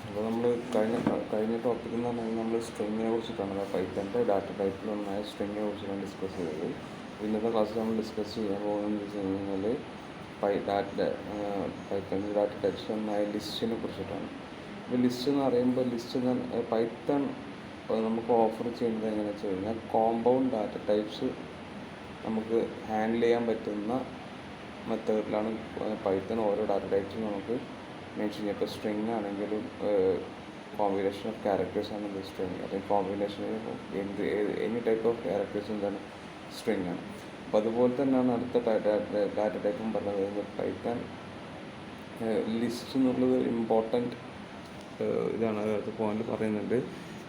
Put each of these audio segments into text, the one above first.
അപ്പോൾ നമ്മൾ കഴിഞ്ഞ ടോപ്പിക് എന്ന് പറഞ്ഞു കഴിഞ്ഞാൽ നമ്മൾ സ്ട്രിങ്ങിനെ കുറിച്ചിട്ടാണ് പൈത്തൻ്റെ ഡാറ്റ ടൈപ്പിലൊന്നായ സ്ട്രിങ്ങിനെ കുറിച്ചിട്ടാണ് ഡിസ്കസ് ചെയ്തത്. ഇന്നത്തെ ക്ലാസ്സിൽ നമ്മൾ ഡിസ്കസ് ചെയ്യാൻ പോകുന്നത് വെച്ച് കഴിഞ്ഞാൽ പൈത്തൻ്റെ ഡാറ്റ ടൈപ്സിലൊന്നായ ലിസ്റ്റിനെ കുറിച്ചിട്ടാണ്. അപ്പോൾ ലിസ്റ്റ് എന്ന് പറയുമ്പോൾ പൈത്തൺ നമുക്ക് ഓഫർ ചെയ്യുന്നത് എങ്ങനെയാണെന്ന് വെച്ച് കഴിഞ്ഞാൽ കോമ്പൗണ്ട് ഡാറ്റ ടൈപ്സ് നമുക്ക് ഹാൻഡിൽ ചെയ്യാൻ പറ്റുന്ന മെത്തേഡിലാണ് പൈത്തൺ ഓരോ ഡാറ്റ ടൈപ്സും നമുക്ക് മെൻഷൻ ചെയ്യുക. ഇപ്പോൾ സ്ട്രിങ് ആണെങ്കിലും കോമ്പിനേഷൻ ഓഫ് ക്യാരക്ടേഴ്സ് ആണ് സ്ട്രിങ്, അല്ലെങ്കിൽ combination any type of characters എന്താണ് സ്ട്രിങ് ആണ്. അപ്പോൾ അതുപോലെ തന്നെയാണ് അടുത്ത ഡാറ്റ ടൈപ്പും പറഞ്ഞത്. പൈത്തൺ ലിസ്റ്റ് എന്നുള്ളത് ഇമ്പോർട്ടൻറ്റ് ഇതാണ്. അടുത്ത പോയിന്റ് പറയുന്നുണ്ട്.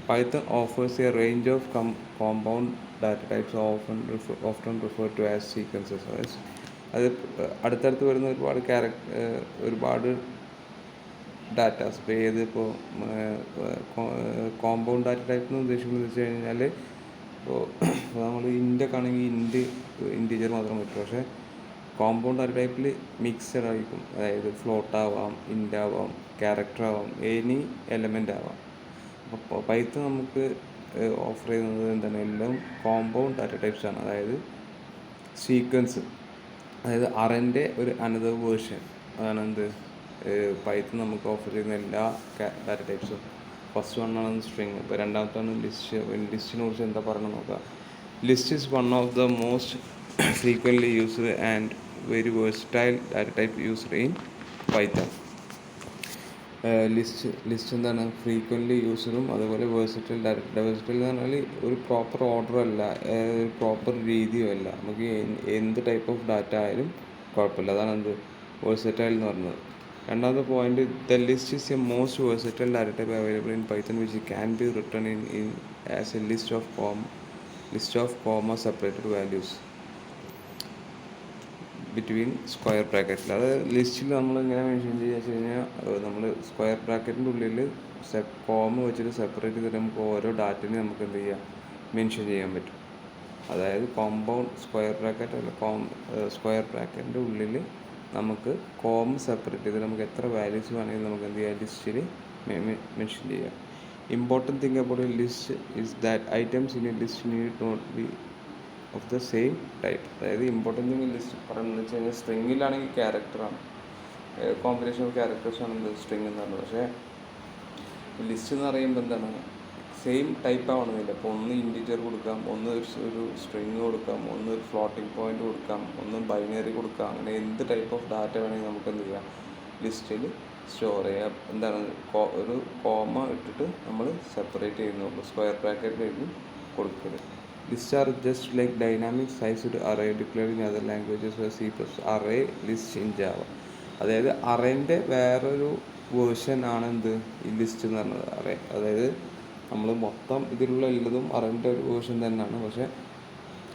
Python offers a range of compound data types often refer to as sequences. അത് അടുത്തടുത്ത് വരുന്ന ഒരുപാട് ഡാറ്റാസ്. ഇപ്പോൾ ഇപ്പോൾ കോമ്പൗണ്ട് ഡാറ്റ ടൈപ്പ് എന്ന് ഉദ്ദേശിക്കുന്നത് വെച്ച് കഴിഞ്ഞാൽ ഇപ്പോൾ നമ്മൾ ഇൻ്റൊക്കെ ആണെങ്കിൽ ഇൻറ്റീജർ മാത്രം പറ്റും. പക്ഷേ കോമ്പൗണ്ട് ഡാറ്റ ടൈപ്പിൽ മിക്സഡ് ആയിരിക്കും. അതായത് ഫ്ലോട്ട് ആവാം, ഇൻ്റ് ആവാം, ക്യാരക്ടർ ആവാം, എനി എലമെൻ്റ് ആവാം. അപ്പോൾ പൈത്തൺ നമുക്ക് ഓഫർ ചെയ്യുന്നത് എന്താണ്? എല്ലാം കോമ്പൗണ്ട് ഡാറ്റ ടൈപ്സ് ആണ്. അതായത് സീക്വൻസ്, അതായത് അറേൻ്റെ ഒരു അനദർ വേർഷൻ അതാണ് എന്ത് പൈത്തൺ നമുക്ക് ഓഫർ ചെയ്യുന്ന എല്ലാ ഡാറ്റ ടൈപ്സും. ഫസ്റ്റ് വണ്ണാണ് സ്ട്രിങ്. ഇപ്പോൾ രണ്ടാമത്താണ് ലിസ്റ്റ്. ലിസ്റ്റിനെ കുറിച്ച് എന്താ പറയുന്നത് നോക്കാം. List is one of the most frequently used and very versatile data type used in Python. List എന്താണ്? ഫ്രീക്വൻ്റ്ലി യൂസ്ഡും അതുപോലെ വേഴ്സറ്റൈൽ വേഴ്സറ്റൈൽ എന്ന് പറഞ്ഞാൽ ഒരു പ്രോപ്പർ ഓർഡറല്ല, ഒരു പ്രോപ്പർ രീതിയുമല്ല. നമുക്ക് എന്ത് ടൈപ്പ് ഓഫ് ഡാറ്റ ആയാലും കുഴപ്പമില്ല. അതാണ് എന്ത് വേഴ്സറ്റൈൽ എന്ന് പറഞ്ഞത്. രണ്ടാമത്തെ point, the list is A most versatile data type available in Python which can be written in as A list of comma separated values between square ബ്രാക്കറ്റിൽ. അത് ലിസ്റ്റിൽ നമ്മൾ എങ്ങനെ മെൻഷൻ ചെയ്യുക വെച്ച് കഴിഞ്ഞാൽ നമ്മൾ സ്ക്വയർ ബ്രാക്കറ്റിൻ്റെ ഉള്ളിൽ കോമ വെച്ചിട്ട് സെപ്പറേറ്റ് ചെയ്തിട്ട് നമുക്ക് ഓരോ ഡാറ്റയും നമുക്ക് എന്ത് ചെയ്യാം? മെൻഷൻ ചെയ്യാൻ പറ്റും. അതായത് കോമ്പൗണ്ട് സ്ക്വയർ ബ്രാക്കറ്റ് അല്ല, സ്ക്വയർ ബ്രാക്കറ്റിൻ്റെ ഉള്ളിൽ നമുക്ക് കോമ സെപ്പറേറ്റ് ചെയ്തിട്ട് നമുക്ക് എത്ര വാല്യൂസ് വേണമെങ്കിൽ നമുക്ക് എന്ത് ചെയ്യാം? ലിസ്റ്റിൽ മെൻഷൻ ചെയ്യാം. Important thing about a list is that items in a list need not be of the same type. അതായത് ഇമ്പോർട്ടൻറ്റ് തിങ് ലിസ്റ്റ് പറയുന്നത് വെച്ച് കഴിഞ്ഞാൽ സ്ട്രിങ്ങിലാണെങ്കിൽ ക്യാരക്ടറാണ്, കോമ്പിനേഷൻ ഓഫ് ക്യാരക്ടേഴ്സാണ് എന്ത് സ്ട്രിങ് എന്ന് പറയുന്നത്. പക്ഷേ ലിസ്റ്റ് എന്ന് പറയുമ്പോൾ എന്താണ്? സെയിം ടൈപ്പ് ആവണമെന്നില്ല. ഇപ്പോൾ ഒന്ന് ഇൻറ്റീജർ കൊടുക്കാം, ഒന്ന് ഒരു സ്ട്രിങ് കൊടുക്കാം, ഒന്ന് ഒരു ഫ്ലോട്ടിംഗ് പോയിന്റ് കൊടുക്കാം, ഒന്ന് ബൈനറി കൊടുക്കാം. അങ്ങനെ എന്ത് ടൈപ്പ് ഓഫ് ഡാറ്റ വേണമെങ്കിൽ നമുക്ക് എന്ത് ചെയ്യാം? ലിസ്റ്റിൽ സ്റ്റോർ ചെയ്യാം. എന്താണ്? ഒരു കോമ ഇട്ടിട്ട് നമ്മൾ സെപ്പറേറ്റ് ചെയ്യുന്നുള്ളൂ, സ്ക്വയർ ബ്രാക്കറ്റിലേക്ക് കൊടുക്കരുത്. Lists are just like dynamic sized array declared in other languages or C++ array list in Java. അതായത് അറേൻ്റെ വേറൊരു വേർഷൻ ആണ് എന്ത് ഈ ലിസ്റ്റ് എന്ന് പറഞ്ഞത്. അറേ അതായത് നമ്മൾ മൊത്തം ഇതിലുള്ള ഉള്ളതും അറേൻ്റെ ഒരു വേർഷൻ തന്നെയാണ്. പക്ഷേ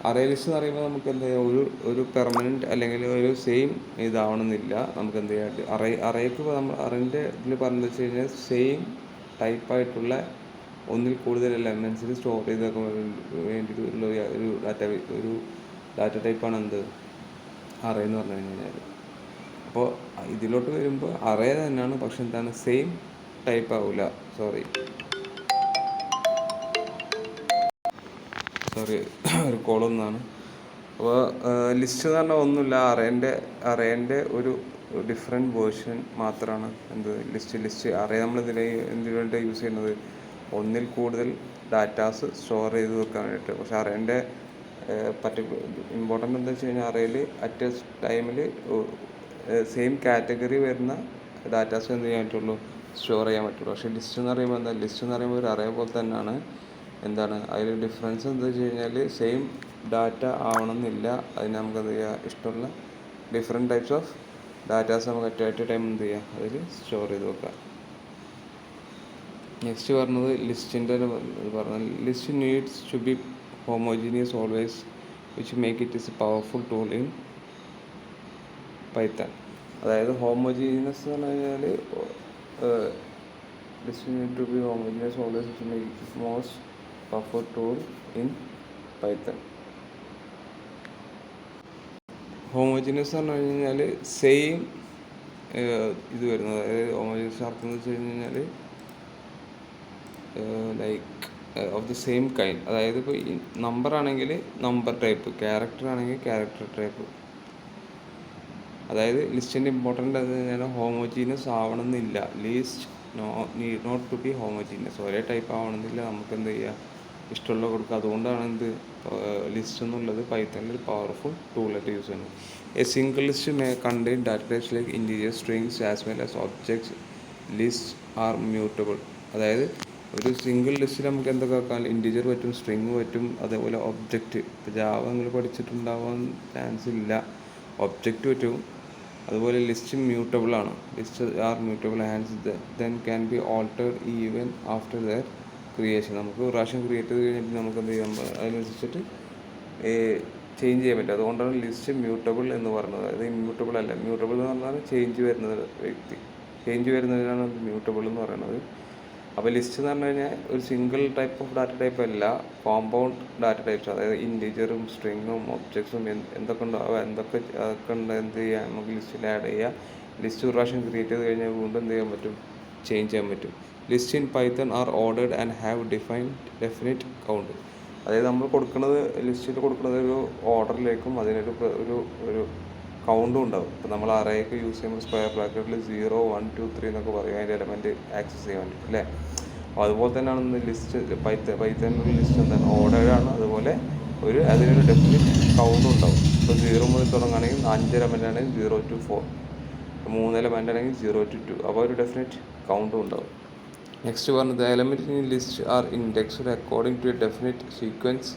അറേ ലിസ്റ്റ് എന്ന് പറയുമ്പോൾ നമുക്ക് എന്താ ചെയ്യുക? ഒരു പെർമനൻറ്റ് അല്ലെങ്കിൽ ഒരു സെയിം ഇതാവണമെന്നില്ല. നമുക്ക് എന്ത് ചെയ്യാം? അറേക്ക് നമ്മൾ അറേൻ്റെ ഇതിൽ പറഞ്ഞത് വെച്ച് കഴിഞ്ഞാൽ സെയിം ടൈപ്പായിട്ടുള്ള ഒന്നിൽ കൂടുതൽ എലമെൻറ്റ്സിൽ സ്റ്റോർ ചെയ്തൊക്കെ വേണ്ടിയിട്ടുള്ള ഒരു ഡാറ്റ ടൈപ്പാണ് എന്ത് അറേ എന്ന് പറഞ്ഞു കഴിഞ്ഞാൽ. അപ്പോൾ ഇതിലോട്ട് വരുമ്പോൾ അറേ തന്നെയാണ്, പക്ഷെ എന്താണ്? സെയിം ടൈപ്പ് ആവില്ല. സോറി ഒരു കോളൊന്നാണ്. അപ്പോൾ ലിസ്റ്റ് എന്ന് പറഞ്ഞാൽ ഒന്നുമില്ല, അറേൻ്റെ ഒരു ഡിഫറെൻറ്റ് വേർഷൻ മാത്രമാണ് എന്ത് ലിസ്റ്റ്. അറേ നമ്മൾ എന്തിനു വേണ്ടി യൂസ് ചെയ്യുന്നത്? ഒന്നിൽ കൂടുതൽ ഡാറ്റാസ് സ്റ്റോർ ചെയ്ത് വെക്കാൻ വേണ്ടിയിട്ട്. പക്ഷേ അറേൻ്റെ ഇമ്പോർട്ടൻ്റ് എന്താ വെച്ച് കഴിഞ്ഞാൽ അറേയിൽ അറ്റ് എ ടൈമിൽ സെയിം കാറ്റഗറി വരുന്ന ഡാറ്റാസ് എന്ത് ചെയ്യാൻ പറ്റുള്ളൂ? സ്റ്റോർ ചെയ്യാൻ പറ്റുള്ളൂ. പക്ഷേ ലിസ്റ്റ് എന്ന് പറയുമ്പോൾ എന്താ? ലിസ്റ്റ് എന്ന് പറയുമ്പോൾ ഒരു അറേ പോലെ തന്നെയാണ്. എന്താണ് അതിൽ ഡിഫറൻസ് എന്താ വെച്ച് കഴിഞ്ഞാൽ സെയിം ഡാറ്റ ആവണമെന്നില്ല. അതിന് നമുക്ക് എന്ത് ചെയ്യുക? ഇഷ്ടമുള്ള ഡിഫറെൻറ്റ് ടൈപ്സ് ഓഫ് ഡാറ്റാസ് നമുക്ക് അറ്റ് എ ടൈം എന്ത് ചെയ്യുക? അതിൽ സ്റ്റോർ ചെയ്ത് വെക്കാം. നെക്സ്റ്റ് പറഞ്ഞത് ലിസ്റ്റിൻ്റെ പറഞ്ഞത് list needs to be homogeneous always which make it is a powerful tool in Python. അതായത് ഹോമോജീനിയസ് എന്ന് പറഞ്ഞു കഴിഞ്ഞാൽ list need to be homogeneous always which make it most powerful tool in Python. Homogeneous എന്ന് പറഞ്ഞു കഴിഞ്ഞാൽ same ഇത് വരുന്നത്. അതായത് ഹോമോജീനിയസ് അർത്ഥം എന്ന് വെച്ച് കഴിഞ്ഞാൽ like of the same kind. അതായത് ഇപ്പോൾ നമ്പർ ആണെങ്കിൽ നമ്പർ ടൈപ്പ്, ക്യാരക്ടർ ആണെങ്കിൽ ക്യാരക്ടർ ടൈപ്പ്. അതായത് ലിസ്റ്റിൻ്റെ ഇമ്പോർട്ടൻ്റ് അത് കഴിഞ്ഞാൽ ഹോമോജീനിയസ് ആവണമെന്നില്ല. List need not to be homogeneous. ഒരേ ടൈപ്പ് ആവണമെന്നില്ല. നമുക്ക് എന്ത് ചെയ്യുക, ഇഷ്ടമുള്ള കൊടുക്കുക. അതുകൊണ്ടാണ് എന്ത് ലിസ്റ്റ് എന്നുള്ളത് പൈത്തണിൽ ഒരു പവർഫുൾ ടൂളായിട്ട് യൂസ് ചെയ്യുന്നത്. A single list may contain data types like integer, strings as well as objects. List are mutable. അതായത് ഒരു സിംഗിൾ ലിസ്റ്റിൽ നമുക്ക് എന്തൊക്കെ ആക്കാം, ഇൻറ്റീജർ പറ്റും, സ്ട്രിങ് പറ്റും, അതേപോലെ ഒബ്ജക്റ്റ്. ഇപ്പോൾ ജാവ നിങ്ങൾ പഠിച്ചിട്ടുണ്ടാവാൻ ചാൻസ് ഇല്ല. ഒബ്ജക്റ്റ് പറ്റും. അതുപോലെ ലിസ്റ്റ് മ്യൂട്ടബിൾ ആണ്. List are mutable and then can be altered even after their creation. നമുക്ക് ഒരു പ്രാവശ്യം ക്രിയേറ്റ് ചെയ്ത് കഴിഞ്ഞിട്ട് നമുക്ക് എന്ത് ചെയ്യാം, അതിനനുസരിച്ചിട്ട് ചേഞ്ച് ചെയ്യാൻ പറ്റും. അതുകൊണ്ടാണ് ലിസ്റ്റ് മ്യൂട്ടബിൾ എന്ന് പറയുന്നത്. അതായത് ഇമ്മ്യൂട്ടബിൾ അല്ല. മ്യൂട്ടബിൾ എന്ന് പറഞ്ഞാൽ ചേഞ്ച് വരുന്ന വ്യക്തി, ചേഞ്ച് വരുന്നതിനാണ് മ്യൂട്ടബിൾ എന്ന് പറയുന്നത്. അപ്പോൾ ലിസ്റ്റ് എന്ന് പറഞ്ഞു കഴിഞ്ഞാൽ ഒരു single type of data type അല്ല, കോമ്പൗണ്ട് ഡാറ്റ ടൈപ്സ്. അതായത് ഇൻറ്റീജറും സ്ട്രിങ്ങും ഒബ്ജക്ട്സും എന്തൊക്കെ ഉണ്ടാവുക, അതൊക്കെ ഉണ്ട് എന്ത് ചെയ്യാം, നമുക്ക് ലിസ്റ്റിൽ ആഡ് ചെയ്യുക. ലിസ്റ്റ് ഒരു പ്രാവശ്യം ക്രിയേറ്റ് ചെയ്ത് കഴിഞ്ഞാൽ വീണ്ടും എന്ത് ചെയ്യാൻ പറ്റും, ചേഞ്ച് ചെയ്യാൻ പറ്റും. List in Python are ordered and have definite count. അതായത് നമ്മൾ കൊടുക്കുന്നത്, ലിസ്റ്റിൽ കൊടുക്കുന്നത് ഒരു ഓർഡറിലേക്കും അതിനൊരു ഒരു കൗണ്ടും ഉണ്ടാവും. ഇപ്പോൾ നമ്മൾ അറേയൊക്കെ യൂസ് ചെയ്യുമ്പോൾ സ്ക്വയർ ബ്രാക്കറ്റിൽ 0, 1, 2, 3 എന്നൊക്കെ പറയും, അതിൻ്റെ എലമെൻറ്റ് ആക്സസ് ചെയ്യാൻ വേണ്ടിയിട്ട് അല്ലേ. അപ്പോൾ അതുപോലെ തന്നെയാണ് ലിസ്റ്റ്. പൈത്തണിൻ്റെ ലിസ്റ്റ് എന്താണ്, ഓർഡേഡാണ്. അതുപോലെ അതിനൊരു ഡെഫിനിറ്റ് കൗണ്ടും ഉണ്ടാവും. ഇപ്പോൾ 0 മുതൽ തുടങ്ങുകയാണെങ്കിൽ 5 എലമെൻ്റ് ആണെങ്കിൽ 0 to 4, 3 എലമെൻ്റ് ആണെങ്കിൽ 0 to 2. അപ്പോൾ ഒരു ഡെഫിനിറ്റ് കൗണ്ടും ഉണ്ടാവും. നെക്സ്റ്റ് പറഞ്ഞത്, the element in list are indexed according to a definite sequence